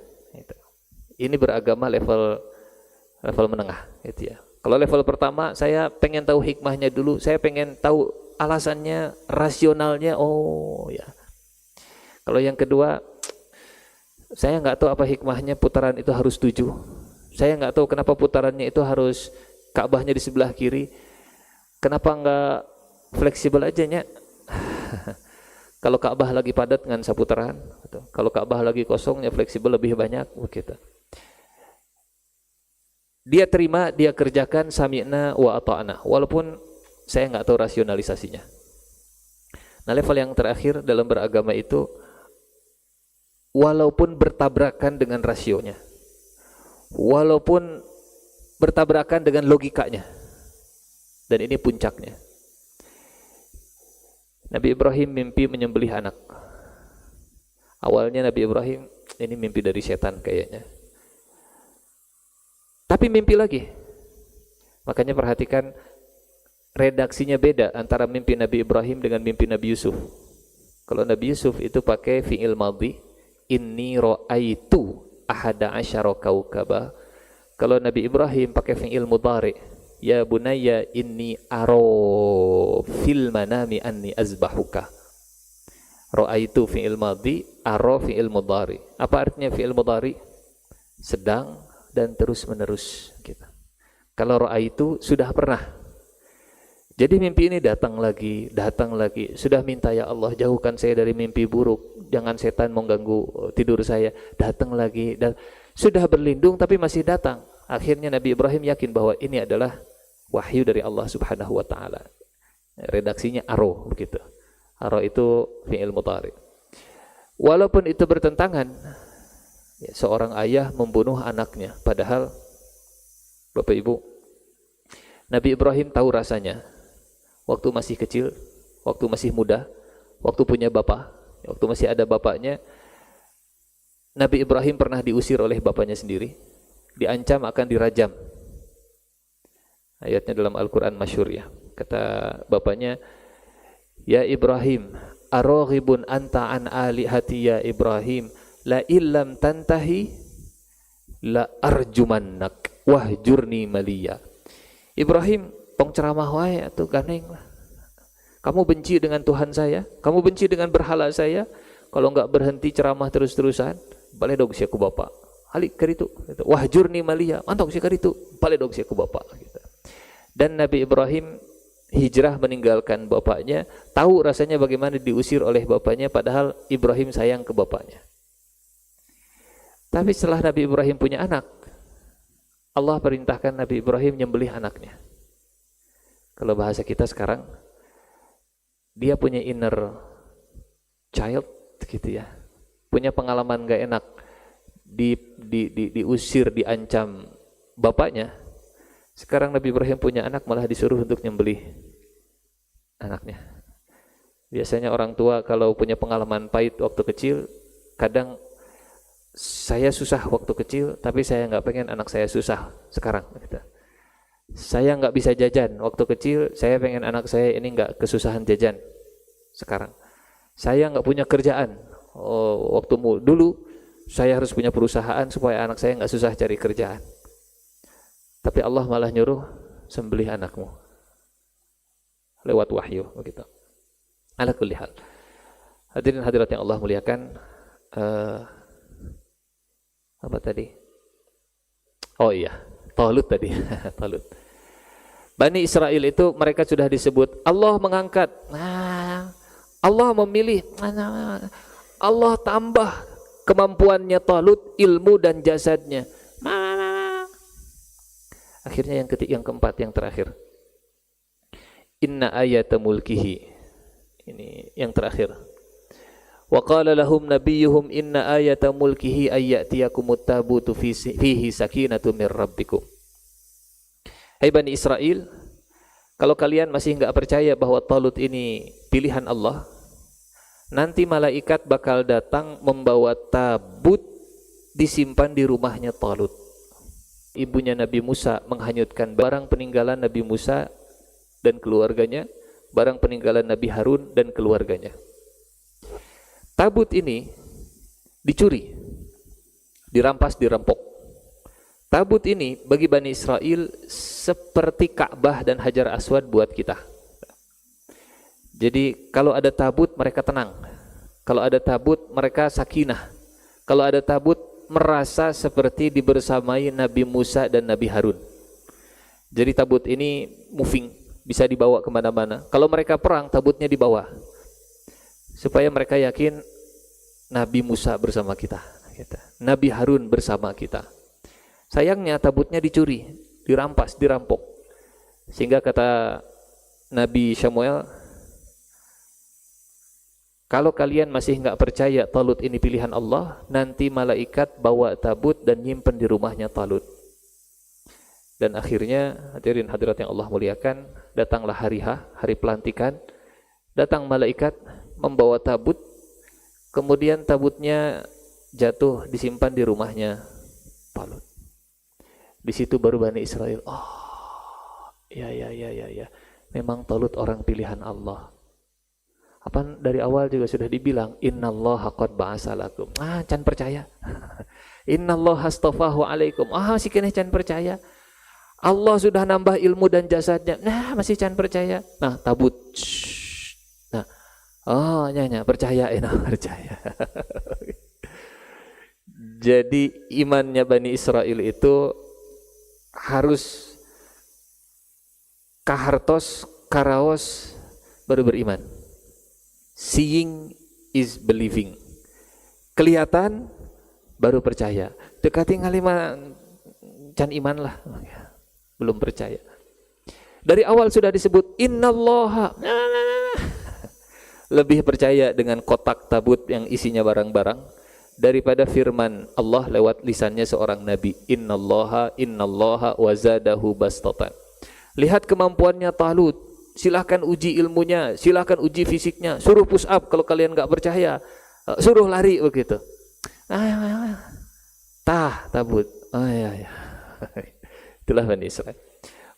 S1: Ini beragama level menengah, gitu ya. Kalau level pertama, saya pengen tahu hikmahnya dulu, saya pengen tahu alasannya, rasionalnya, oh ya. Kalau yang kedua, saya nggak tahu apa hikmahnya putaran itu harus 7. Saya nggak tahu kenapa putarannya itu harus Ka'bahnya di sebelah kiri. Kenapa nggak fleksibel aja nya? Kalau Ka'bah lagi padat dengan seputaran, kalau Ka'bah lagi kosongnya fleksibel lebih banyak begitu. Dia terima, dia kerjakan, sami'na wa ata'na, walaupun saya nggak tahu rasionalisasinya. Nah, level yang terakhir dalam beragama itu, walaupun bertabrakan dengan rasionya, walaupun bertabrakan dengan logikanya, dan ini puncaknya. Nabi Ibrahim mimpi menyembelih anak. Awalnya Nabi Ibrahim, ini mimpi dari setan kayaknya. Tapi mimpi lagi. Makanya perhatikan redaksinya beda antara mimpi Nabi Ibrahim dengan mimpi Nabi Yusuf. Kalau Nabi Yusuf itu pakai fi'il madhi, inni ra'aitu ahada asyara kaukaba. Kalau Nabi Ibrahim pakai fi'il mudhari, ya bunayya inni aro fil manami anni azbahuka. Ra'aitu fi'il madhi, aro fi'il mudhari. Apa artinya fi'il mudhari? Sedang dan terus menerus gitu. Kalau ra'aitu sudah pernah. Jadi mimpi ini datang lagi, sudah minta ya Allah jauhkan saya dari mimpi buruk, jangan setan mengganggu tidur saya, datang lagi, dan sudah berlindung tapi masih datang. Akhirnya Nabi Ibrahim yakin bahwa ini adalah wahyu dari Allah Subhanahu wa taala. Redaksinya aro begitu. Aro itu fi'il mudhari. Walaupun itu bertentangan, ya, seorang ayah membunuh anaknya, padahal Bapak Ibu, Nabi Ibrahim tahu rasanya waktu masih kecil, waktu masih muda, waktu punya bapak, waktu masih ada bapaknya. Nabi Ibrahim pernah diusir oleh bapaknya sendiri, diancam akan dirajam. Ayatnya dalam Al-Quran masyhur ya. Kata bapaknya, ya Ibrahim, araghibun anta an alihati ya Ibrahim, la illam tantahi la arjumannak wahjurni maliya. Ibrahim, tong ceramah wae atuh ganeng lah. Kamu benci dengan Tuhan saya, kamu benci dengan berhala saya, kalau enggak berhenti ceramah terus-terusan, balik dog sia ku bapak. Halik karitu, gitu. Wahjurni maliya, mantap sia karitu, balik dog sia ku bapak gitu. Dan Nabi Ibrahim hijrah meninggalkan bapaknya, tahu rasanya bagaimana diusir oleh bapaknya, padahal Ibrahim sayang ke bapaknya. Tapi setelah Nabi Ibrahim punya anak, Allah perintahkan Nabi Ibrahim nyembelih anaknya. Kalau bahasa kita sekarang, dia punya inner child gitu ya, punya pengalaman gak enak, diusir, diancam bapaknya. Sekarang Nabi Ibrahim punya anak, malah disuruh untuk nyembelih anaknya. Biasanya orang tua kalau punya pengalaman pahit waktu kecil, kadang saya susah waktu kecil, tapi saya nggak pengen anak saya susah sekarang. Saya nggak bisa jajan waktu kecil, saya pengen anak saya ini nggak kesusahan jajan sekarang. Saya nggak punya kerjaan, waktu dulu saya harus punya perusahaan supaya anak saya nggak susah cari kerjaan. Tapi Allah malah nyuruh sembelih anakmu lewat wahyu begitu. Ala kulli hal. Hadirin hadirat yang Allah muliakan, apa tadi? Oh iya, Talut tadi. Talut. Bani Israel itu mereka sudah disebut Allah mengangkat. Nah, Allah memilih. Allah tambah kemampuannya Talut, ilmu dan jasadnya. Akhirnya yang keempat, yang terakhir. Inna ayata mulkihi. Ini yang terakhir. Wa qala lahum nabiyuhum inna ayata mulkihi ayyatiyakumut tabutu fihi sakinatu mir rabbikum. Hai Bani Israel, kalau kalian masih enggak percaya bahwa Talut ini pilihan Allah, nanti malaikat bakal datang membawa tabut disimpan di rumahnya Talut. Ibunya Nabi Musa menghanyutkan barang peninggalan Nabi Musa dan keluarganya, barang peninggalan Nabi Harun dan keluarganya. Tabut ini dicuri, dirampas, dirampok. Tabut ini bagi Bani Israel seperti Ka'bah dan Hajar Aswad buat kita. Jadi kalau ada tabut mereka tenang, kalau ada tabut mereka sakinah, kalau ada tabut merasa seperti dibersamai Nabi Musa dan Nabi Harun. Jadi tabut ini moving, bisa dibawa kemana-mana. Kalau mereka perang, tabutnya dibawa. supaya mereka yakin Nabi Musa bersama kita, Nabi Harun bersama kita. Sayangnya tabutnya dicuri, dirampas, dirampok. Sehingga kata Nabi Samuel, kalau kalian masih nggak percaya Talut ini pilihan Allah, nanti malaikat bawa tabut dan nyimpen di rumahnya Talut. Dan akhirnya, hadirin hadirat yang Allah muliakan, datanglah hari H, hari pelantikan. Datang malaikat membawa tabut, kemudian tabutnya jatuh disimpan di rumahnya Talut. Di situ baru Bani Israel, ya, memang Talut orang pilihan Allah. Apa dari awal juga sudah dibilang, innallaha qad ba'asa lakum. Can percaya. Innallaha astafahu alaikum. Masih kena can percaya. Allah sudah nambah ilmu dan jasadnya. Masih can percaya. Nah, tabut. Nah, percaya, percaya. Jadi imannya Bani Israel itu harus kahartos, karaos baru beriman. Seeing is believing. Kelihatan baru percaya. Dekati ngalima can iman lah. Belum percaya. Dari awal sudah disebut innallaha. Lebih percaya dengan kotak tabut yang isinya barang-barang daripada firman Allah lewat lisannya seorang nabi. Innallaha wazadahu bastatan. Lihat kemampuannya Talut. Silahkan uji ilmunya, silahkan uji fisiknya, suruh push up kalau kalian nggak percaya, suruh lari begitu. Tabut. Itulah Bani Israel.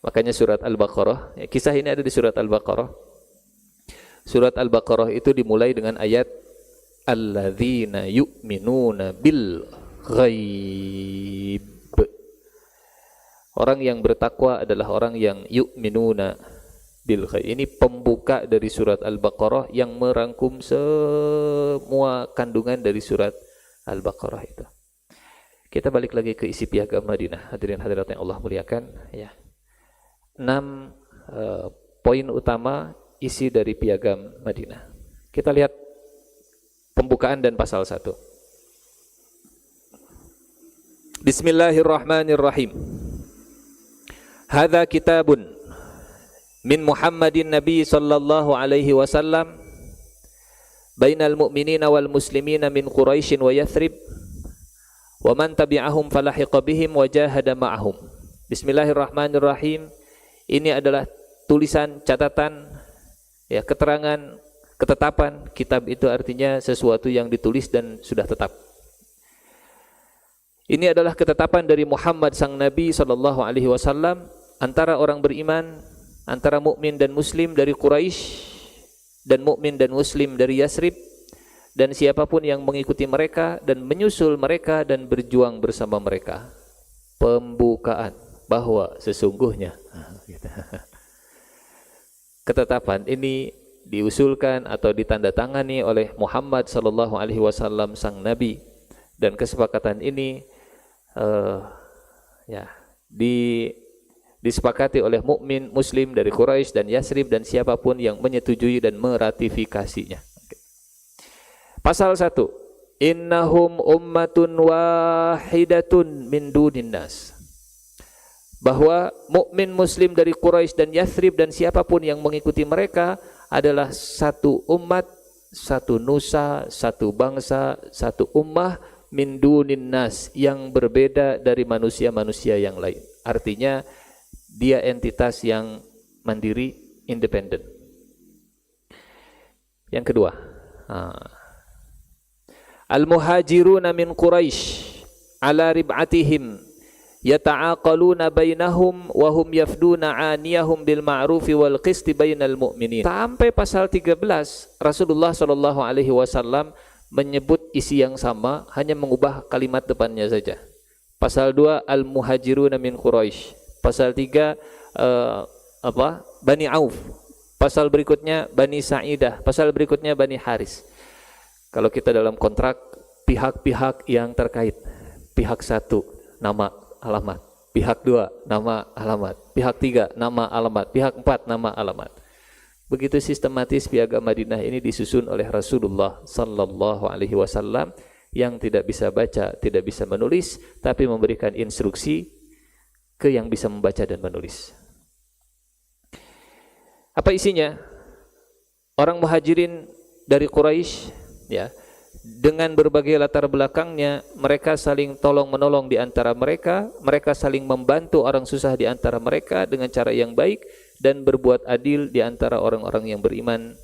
S1: Makanya surat Al-Baqarah, kisah ini ada di surat Al-Baqarah. Surat Al-Baqarah itu dimulai dengan ayat alladzina yu'minuna bil ghaib. Orang yang bertakwa adalah orang yang yu'minuna bil ghaib. Ini pembuka dari surat Al-Baqarah yang merangkum semua kandungan dari surat Al-Baqarah itu. Kita balik lagi ke isi piagam Madinah. Hadirin hadirat yang Allah muliakan, ya. 6 poin utama isi dari piagam Madinah. Kita lihat pembukaan dan pasal 1. Bismillahirrahmanirrahim. Hadza kitabun min Muhammadin Nabi sallallahu alaihi wasallam bainal mu'minina wal muslimina min Quraisy wa Yathrib wa man tabi'ahum falahiqa bihim wa jahada ma'ahum. Bismillahirrahmanirrahim. Ini adalah tulisan, catatan, ya, keterangan, ketetapan. Kitab itu artinya sesuatu yang ditulis dan sudah tetap. Ini adalah ketetapan dari Muhammad sang Nabi sallallahu alaihi wasallam antara orang beriman, antara mukmin dan muslim dari Quraisy dan mukmin dan muslim dari Yathrib, dan siapapun yang mengikuti mereka dan menyusul mereka dan berjuang bersama mereka. Pembukaan bahwa sesungguhnya ketetapan ini diusulkan atau ditandatangani oleh Muhammad sallallahu alaihi wasallam sang Nabi, dan kesepakatan ini disepakati oleh mukmin muslim dari Quraisy dan Yathrib dan siapapun yang menyetujui dan meratifikasinya. Pasal 1. Innahum ummatun wahidatun min dunin nas. Bahwa mukmin muslim dari Quraisy dan Yathrib dan siapapun yang mengikuti mereka adalah satu umat, satu nusa, satu bangsa, satu ummah min dunin nas, yang berbeda dari manusia-manusia yang lain. Artinya dia entitas yang mandiri, independen. Yang kedua, al-muhajiruna min Quraisy ala rib'atihim yata'aqaluna bainahum wa hum yafduna 'aniyahum bil ma'rufi wal qisti bainal mu'minin. Sampai pasal 13 Rasulullah sallallahu alaihi wasallam menyebut isi yang sama, hanya mengubah kalimat depannya saja. Pasal 2 al-muhajiruna min Quraisy. Pasal 3 Bani Auf. Pasal berikutnya Bani Sa'idah. Pasal berikutnya Bani Haris. Kalau kita dalam kontrak, pihak-pihak yang terkait. Pihak 1 nama alamat, pihak 2 nama alamat, pihak 3 nama alamat, pihak 4 nama alamat. Begitu sistematis Piagam Madinah ini disusun oleh Rasulullah sallallahu alaihi wasallam yang tidak bisa baca, tidak bisa menulis, tapi memberikan instruksi ke yang bisa membaca dan menulis. Apa isinya? Orang Muhajirin dari Quraisy, ya, dengan berbagai latar belakangnya, mereka saling tolong-menolong di antara mereka, mereka saling membantu orang susah di antara mereka dengan cara yang baik dan berbuat adil di antara orang-orang yang beriman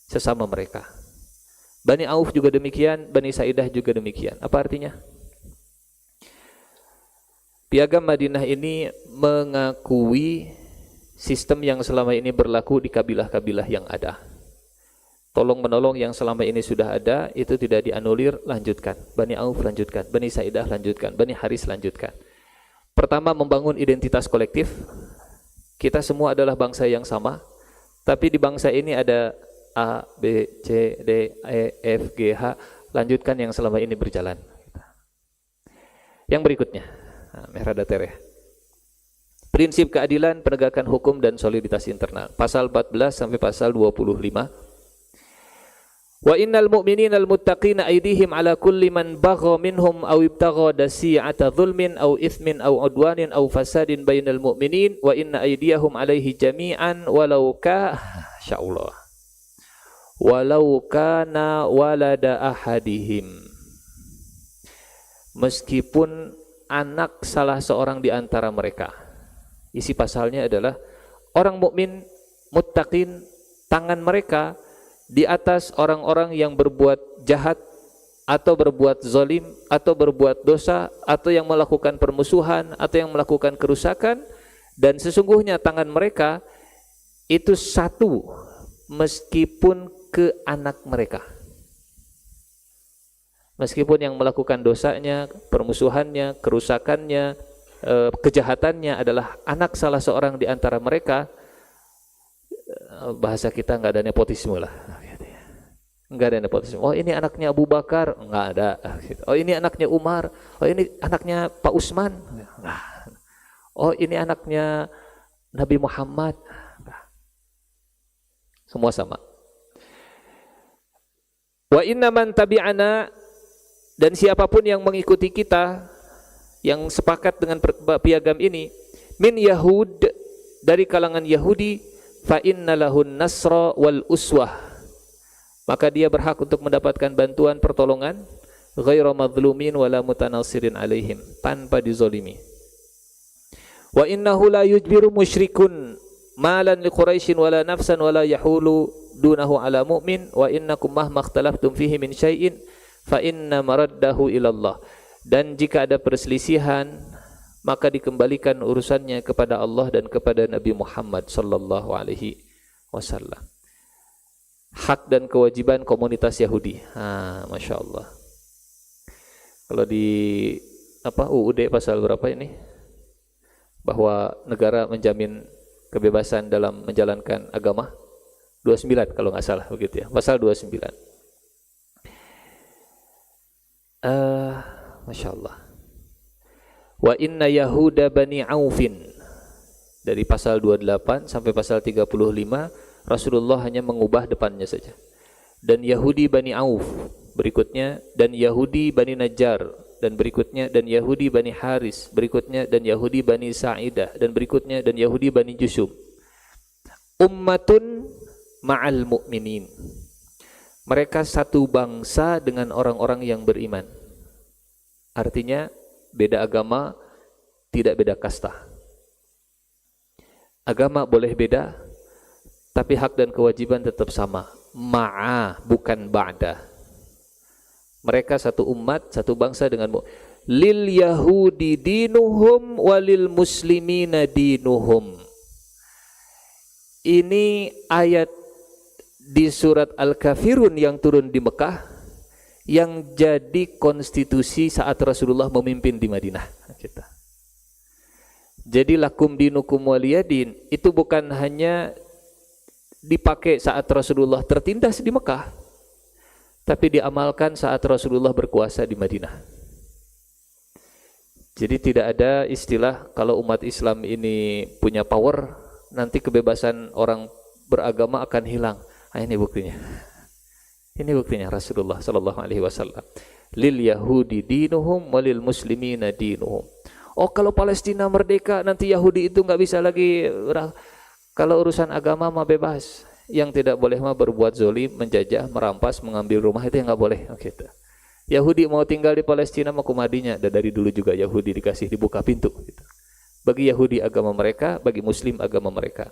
S1: sesama mereka. Bani Auf juga demikian, Bani Sa'idah juga demikian. Apa artinya? Piagam Madinah ini mengakui sistem yang selama ini berlaku di kabilah-kabilah yang ada. Tolong-menolong yang selama ini sudah ada, itu tidak dianulir, lanjutkan. Bani Auf lanjutkan, Bani Sa'idah lanjutkan, Bani Haris lanjutkan. Pertama, membangun identitas kolektif. Kita semua adalah bangsa yang sama, tapi di bangsa ini ada A, B, C, D, E, F, G, H. Lanjutkan yang selama ini berjalan. Yang berikutnya, merah datar ya. Prinsip keadilan, penegakan hukum dan soliditas internal. Pasal 14 sampai pasal 25. Wa innal mu'minina al-muttaqina aydihim ala kulli man bagha minhum aw ibtagha dasi'ata dhulmin aw ithmin aw udwanin aw fasadin bainal mu'minin wa inna aydiyahum alaihi jami'an walau kana walada ahadihim. Meskipun anak salah seorang di antara mereka. Isi pasalnya adalah orang mukmin muttaqin, tangan mereka di atas orang-orang yang berbuat jahat atau berbuat zalim atau berbuat dosa atau yang melakukan permusuhan atau yang melakukan kerusakan, dan sesungguhnya tangan mereka itu satu meskipun ke anak mereka. Meskipun yang melakukan dosanya, permusuhannya, kerusakannya, kejahatannya adalah anak salah seorang di antara mereka, bahasa kita nggak ada nepotisme lah, nggak ada nepotisme. Oh ini anaknya Abu Bakar, nggak ada. Oh ini anaknya Umar, oh ini anaknya Pak Usman, oh ini anaknya Nabi Muhammad. Semua sama. Wa inna man tabi'ana, dan siapapun yang mengikuti kita, yang sepakat dengan piagam ini, min Yahud, dari kalangan Yahudi, fa inna lahun nasra wal uswah, maka dia berhak untuk mendapatkan bantuan pertolongan, ghairu madhlumin wala mutanasirin alaihim, tanpa dizolimi. Wa innahu la yujbiru musyrikun malan li Quraisyin wala nafsan wala yahulu dunahu ala mu'min wa innakum mahma ikhtalaftum fihi min syai'in fa inna maraddahu ilallah. Dan jika ada perselisihan, maka dikembalikan urusannya kepada Allah dan kepada Nabi Muhammad sallallahu alaihi wasallam. Hak dan kewajiban komunitas Yahudi. Masya Allah. Kalau di UUD pasal berapa ini? Bahwa negara menjamin kebebasan dalam menjalankan agama. 29 kalau nggak salah begitu ya. Pasal 29. Masya Allah. Wa inna Yahuda Bani Aufin, dari pasal 28 sampai pasal 35 Rasulullah hanya mengubah depannya saja. Dan Yahudi Bani Auf berikutnya, dan Yahudi Bani Najjar, dan berikutnya, dan Yahudi Bani Haris berikutnya, dan Yahudi Bani Sa'idah, dan berikutnya, dan Yahudi Bani Jusum. Ummatun ma'al mu'minin, mereka satu bangsa dengan orang-orang yang beriman. Artinya beda agama, tidak beda kasta. Agama boleh beda, tapi hak dan kewajiban tetap sama. Ma'a, bukan ba'da. Mereka satu umat, satu bangsa dengan lil yahudi dinuhum walil muslimina dinuhum. Ini ayat di surat Al-Kafirun yang turun di Mekah, yang jadi konstitusi saat Rasulullah memimpin di Madinah. Jadi lakum dinukum waliyadin itu bukan hanya dipakai saat Rasulullah tertindas di Mekah, tapi diamalkan saat Rasulullah berkuasa di Madinah. Jadi tidak ada istilah kalau umat Islam ini punya power, nanti kebebasan orang beragama akan hilang. Nah, ini buktinya. Ini buktinya Rasulullah sallallahu alaihi wasallam. Lil Yahudi dinuhum walil muslimina dinuhum. Oh, kalau Palestina merdeka nanti Yahudi itu nggak bisa lagi. Kalau urusan agama mah bebas. Yang tidak boleh mah berbuat zolim, menjajah, merampas, mengambil rumah, itu yang nggak boleh. Oh, gitu. Yahudi mau tinggal di Palestina mah kumadinya. Dan dari dulu juga Yahudi dikasih dibuka pintu. Gitu. Bagi Yahudi agama mereka, bagi Muslim agama mereka.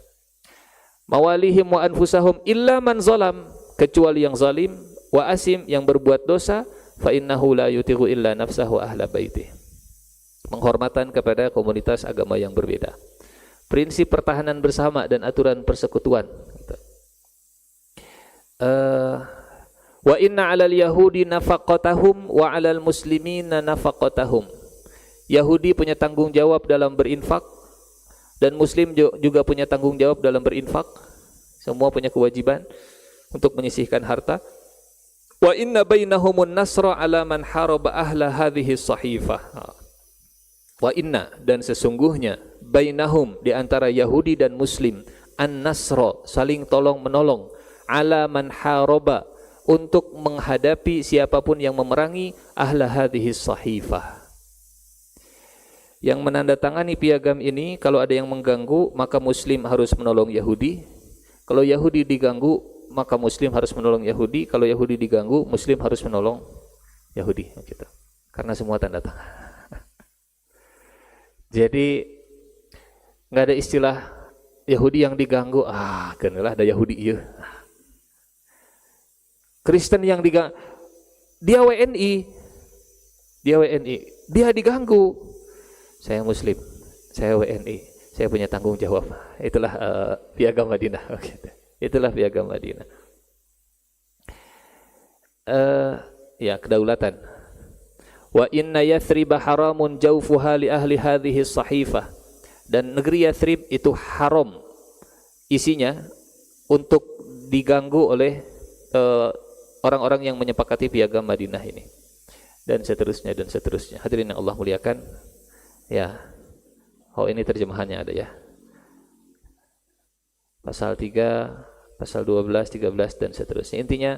S1: Mawalihim wa anfusahum illa man zalam, kecuali yang zalim, wa asim, yang berbuat dosa, fa innahu la yutiqu illa nafsahu ahla baitih. Penghormatan kepada komunitas agama yang berbeda. Prinsip pertahanan bersama dan aturan persekutuan. Wa inna 'alal yahudi nafaqatahum wa 'alal muslimina nafaqatahum. Yahudi punya tanggung jawab dalam berinfak dan Muslim juga punya tanggung jawab dalam berinfak. Semua punya kewajiban untuk menyisihkan harta. Wa inna bainahumun nasra 'ala man haraba ahla hadhihi sahifah. Wa inna, dan sesungguhnya bainahum, di antara Yahudi dan Muslim, an-nasra, saling tolong menolong, 'ala man haraba, untuk menghadapi siapapun yang memerangi ahla hadhihi sahifah. Yang menandatangani piagam ini, kalau ada yang mengganggu, maka Muslim harus menolong Yahudi. Kalau Yahudi diganggu, maka Muslim harus menolong Yahudi. Kalau Yahudi diganggu, Muslim harus menolong Yahudi. Gitu. Karena semua tanda tangan. Jadi nggak ada istilah Yahudi yang diganggu. Kenalah ada Yahudi iya. Kristen yang diganggu, dia WNI, dia diganggu. Saya Muslim, saya WNI, saya punya tanggung jawab. Itulah piagam Madinah. Itulah piagam Madinah. Ya, kedaulatan. Wa inna Yathriba haramun jawfuha li ahli hadhihi sahifah. Dan negeri Yathrib itu haram isinya untuk diganggu oleh orang-orang yang menyepakati piagam Madinah ini. Dan seterusnya dan seterusnya. Hadirin yang Allah muliakan. Ya, ini terjemahannya ada ya. Pasal 3, pasal 12, 13 dan seterusnya. Intinya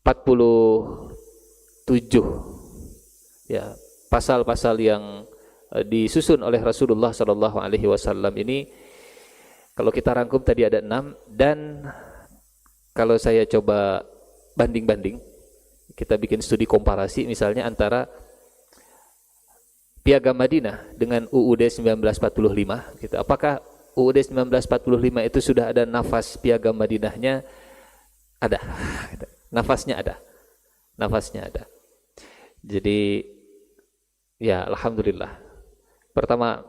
S1: 47 ya, pasal-pasal yang disusun oleh Rasulullah sallallahu alaihi wasallam ini, kalau kita rangkum tadi ada 6, dan kalau saya coba banding-banding, kita bikin studi komparasi misalnya antara Piagam Madinah dengan UUD 1945 gitu. Apakah UUD 1945 itu sudah ada nafas Piagam Madinahnya? Ada. Nafasnya ada. Nafasnya ada. Jadi ya alhamdulillah. Pertama,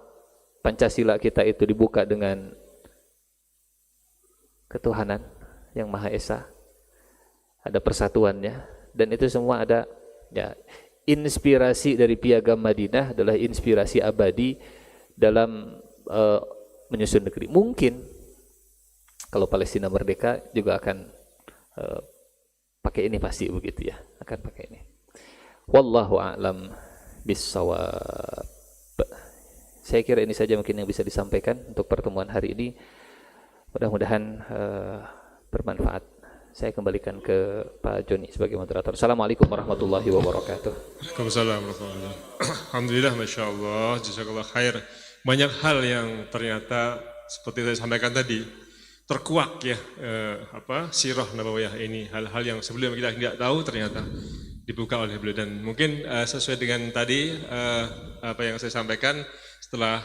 S1: Pancasila kita itu dibuka dengan ketuhanan yang Maha Esa. Ada persatuannya, dan itu semua ada ya. Inspirasi dari Piagam Madinah adalah inspirasi abadi dalam menyusun negeri. Mungkin kalau Palestina merdeka juga akan pakai ini, pasti begitu ya, akan pakai ini. Wallahu a'lam bissawab. Saya kira ini saja mungkin yang bisa disampaikan untuk pertemuan hari ini. Mudah-mudahan bermanfaat. Saya kembalikan ke Pak Joni sebagai moderator. Assalamualaikum warahmatullahi wabarakatuh.
S2: Waalaikumsalam warahmatullahi wabarakatuh. Alhamdulillah, Masya Allah, jazakallah khair. Banyak hal yang ternyata seperti saya sampaikan tadi terkuak ya, sirah nabawiyah ini, hal-hal yang sebelum kita tidak tahu ternyata dibuka oleh beliau. Dan mungkin sesuai dengan tadi apa yang saya sampaikan, setelah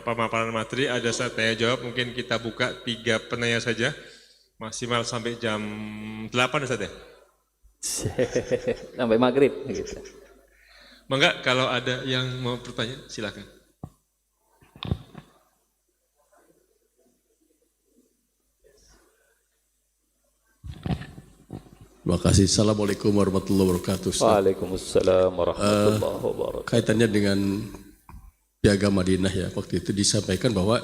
S2: pemaparan materi ada saya tanya jawab, mungkin kita buka 3 penanya saja. Maksimal sampai jam 8 Ustaz ya?
S1: Sampai maghrib gitu.
S2: Mangga kalau ada yang mau bertanya silakan.
S3: Terima kasih. Assalamualaikum warahmatullahi wabarakatuh.
S1: Waalaikumsalam warahmatullahi wabarakatuh.
S3: Kaitannya dengan Piagam Madinah ya, waktu itu disampaikan bahwa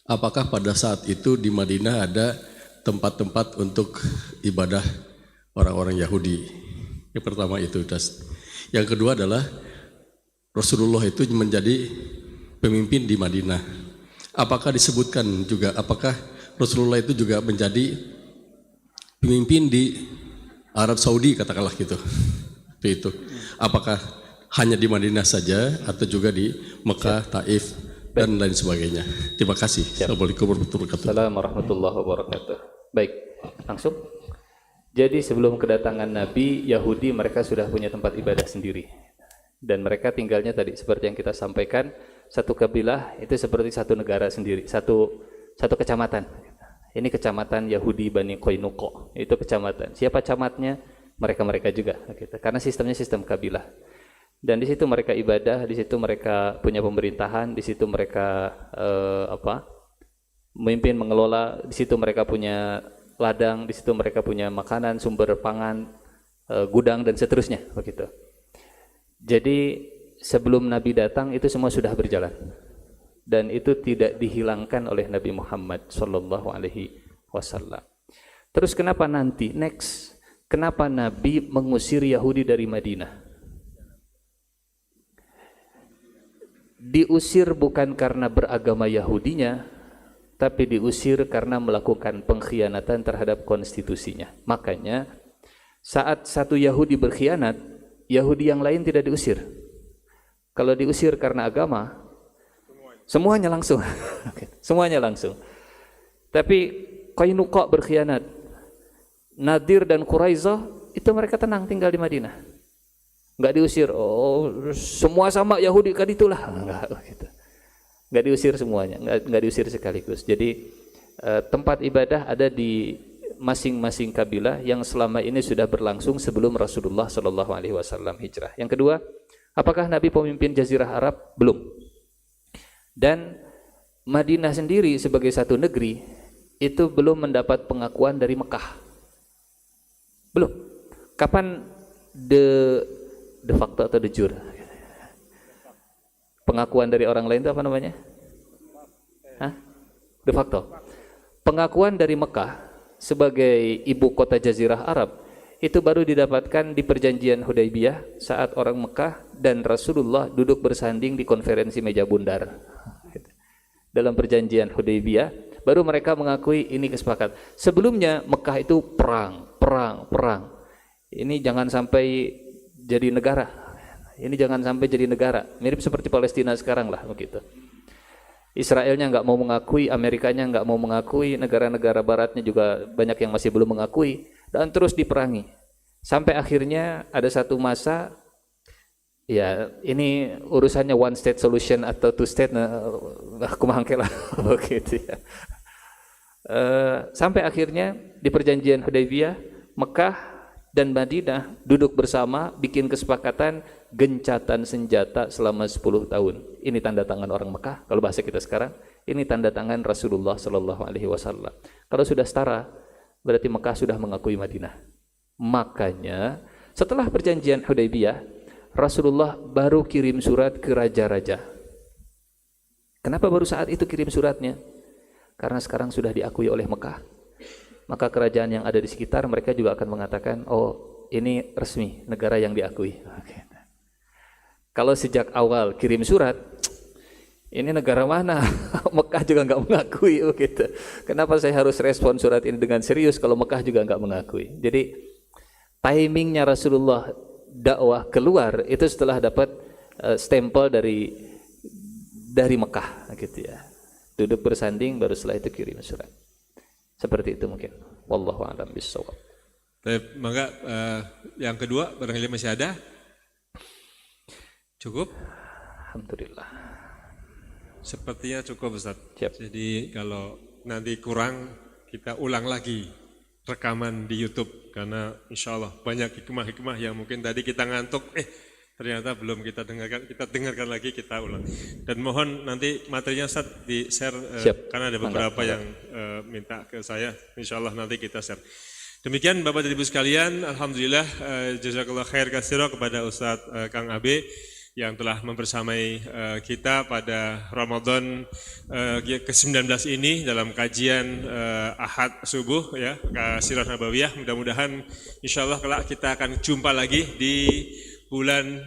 S3: apakah pada saat itu di Madinah ada tempat-tempat untuk ibadah orang-orang Yahudi? Yang pertama itu. Yang kedua adalah Rasulullah itu menjadi pemimpin di Madinah. apakah disebutkan juga, apakah Rasulullah itu juga menjadi pemimpin di Arab Saudi katakanlah gitu. Itu. Apakah hanya di Madinah saja atau juga di Mekah, Taif dan lain sebagainya. Terima kasih. Assalamualaikum warahmatullahi wabarakatuh.
S1: Assalamualaikum warahmatullahi wabarakatuh. Baik, langsung. Jadi sebelum kedatangan Nabi, Yahudi mereka sudah punya tempat ibadah sendiri. Dan mereka tinggalnya tadi seperti yang kita sampaikan, satu kabilah itu seperti satu negara sendiri, satu kecamatan. Ini kecamatan Yahudi Bani Qainuqa, itu kecamatan. Siapa camatnya? Mereka juga. Karena sistemnya sistem kabilah. Dan di situ mereka ibadah, di situ mereka punya pemerintahan, di situ mereka memimpin, mengelola, di situ mereka punya ladang, di situ mereka punya makanan, sumber pangan, gudang dan seterusnya, begitu. Jadi sebelum Nabi datang itu semua sudah berjalan, dan itu tidak dihilangkan oleh Nabi Muhammad Sallallahu Alaihi Wasallam. Terus kenapa nanti next? Kenapa Nabi mengusir Yahudi dari Madinah? Diusir bukan karena beragama Yahudinya, tapi diusir karena melakukan pengkhianatan terhadap konstitusinya. Makanya saat satu Yahudi berkhianat, Yahudi yang lain tidak diusir. Kalau diusir karena agama, semuanya langsung. Semuanya langsung. Tapi Qainuqa berkhianat, Nadir dan Quraizah itu mereka tenang tinggal di Madinah. Enggak diusir. Oh, semua sama Yahudi kan itulah. Enggak gitu. Nggak diusir semuanya, nggak diusir sekaligus. Jadi tempat ibadah ada di masing-masing kabilah yang selama ini sudah berlangsung sebelum Rasulullah Shallallahu Alaihi Wasallam hijrah. Yang kedua, apakah Nabi pemimpin Jazirah Arab? Belum. Dan Madinah sendiri sebagai satu negeri itu belum mendapat pengakuan dari Mekah. Belum. Kapan de facto atau de jure? Pengakuan dari orang lain itu apa namanya? De facto. Pengakuan dari Mekah sebagai ibu kota Jazirah Arab itu baru didapatkan di perjanjian Hudaybiyah saat orang Mekah dan Rasulullah duduk bersanding di konferensi meja bundar. Dalam perjanjian Hudaybiyah baru mereka mengakui ini kesepakatan. Sebelumnya Mekah itu perang. Ini jangan sampai jadi negara. Ini jangan sampai jadi negara, mirip seperti Palestina sekarang lah begitu. Israelnya nggak mau mengakui, Amerikanya nggak mau mengakui, negara-negara baratnya juga banyak yang masih belum mengakui, dan terus diperangi. Sampai akhirnya ada satu masa, ya ini urusannya one state solution atau two state, kumangke lah begitu ya. Sampai akhirnya di perjanjian Hudaybiyah, Mekah dan Madinah duduk bersama bikin kesepakatan gencatan senjata selama 10 tahun. Ini tanda tangan orang Mekah, kalau bahasa kita sekarang, ini tanda tangan Rasulullah Shallallahu Alaihi Wasallam. Kalau sudah setara, berarti Mekah sudah mengakui Madinah. Makanya setelah perjanjian Hudaybiyah, Rasulullah baru kirim surat ke raja-raja. Kenapa baru saat itu kirim suratnya? Karena sekarang sudah diakui oleh Mekah. Maka kerajaan yang ada di sekitar mereka juga akan mengatakan, oh ini resmi negara yang diakui. Kalau sejak awal kirim surat, ini negara mana? Mekah juga nggak mengakui, gitu. Kenapa saya harus respon surat ini dengan serius kalau Mekah juga nggak mengakui? Jadi timingnya Rasulullah dakwah keluar itu setelah dapat stempel dari Mekah, gitu ya. Duduk bersanding baru setelah itu kirim surat. Seperti itu mungkin. Wallahu a'lam bishawab.
S2: Maka yang kedua barangkali masih ada. Cukup?
S1: Alhamdulillah.
S2: Sepertinya cukup Ustaz.
S1: Siap.
S2: Jadi kalau nanti kurang kita ulang lagi rekaman di YouTube karena insya Allah banyak hikmah-hikmah yang mungkin tadi kita ngantuk. Ternyata belum kita dengarkan lagi, kita ulang. Dan mohon nanti materinya Ustaz di share karena ada beberapa yang minta ke saya. Insya Allah nanti kita share. Demikian Bapak dan Ibu sekalian, alhamdulillah jazakallah khair katsira kepada Ustaz Kang Abe yang telah membersamai kita pada Ramadan ke-19 ini dalam kajian Ahad subuh ya, Sirah Nabawiyah. Mudah-mudahan insyaallah kelak kita akan jumpa lagi di bulan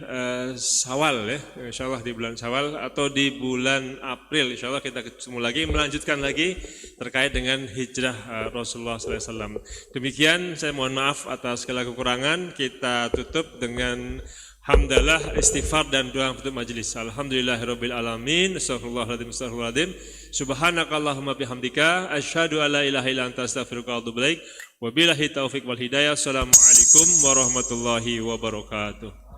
S2: Syawal ya, insya Allah di bulan Syawal atau di bulan April, insya Allah kita ketemu lagi, melanjutkan lagi terkait dengan hijrah Rasulullah SAW. Demikian, saya mohon maaf atas segala kekurangan. Kita tutup dengan hamdalah, istighfar dan doa untuk majelis. Alhamdulillahirabbil alamin. Astaghfirullahaladzim. Subhanakallahumma bihamdika asyhadu alla ilaha illa anta astaghfiruka wa atubu ilaik. Wabillahi taufik wal hidayah. Assalamualaikum warahmatullahi wabarakatuh.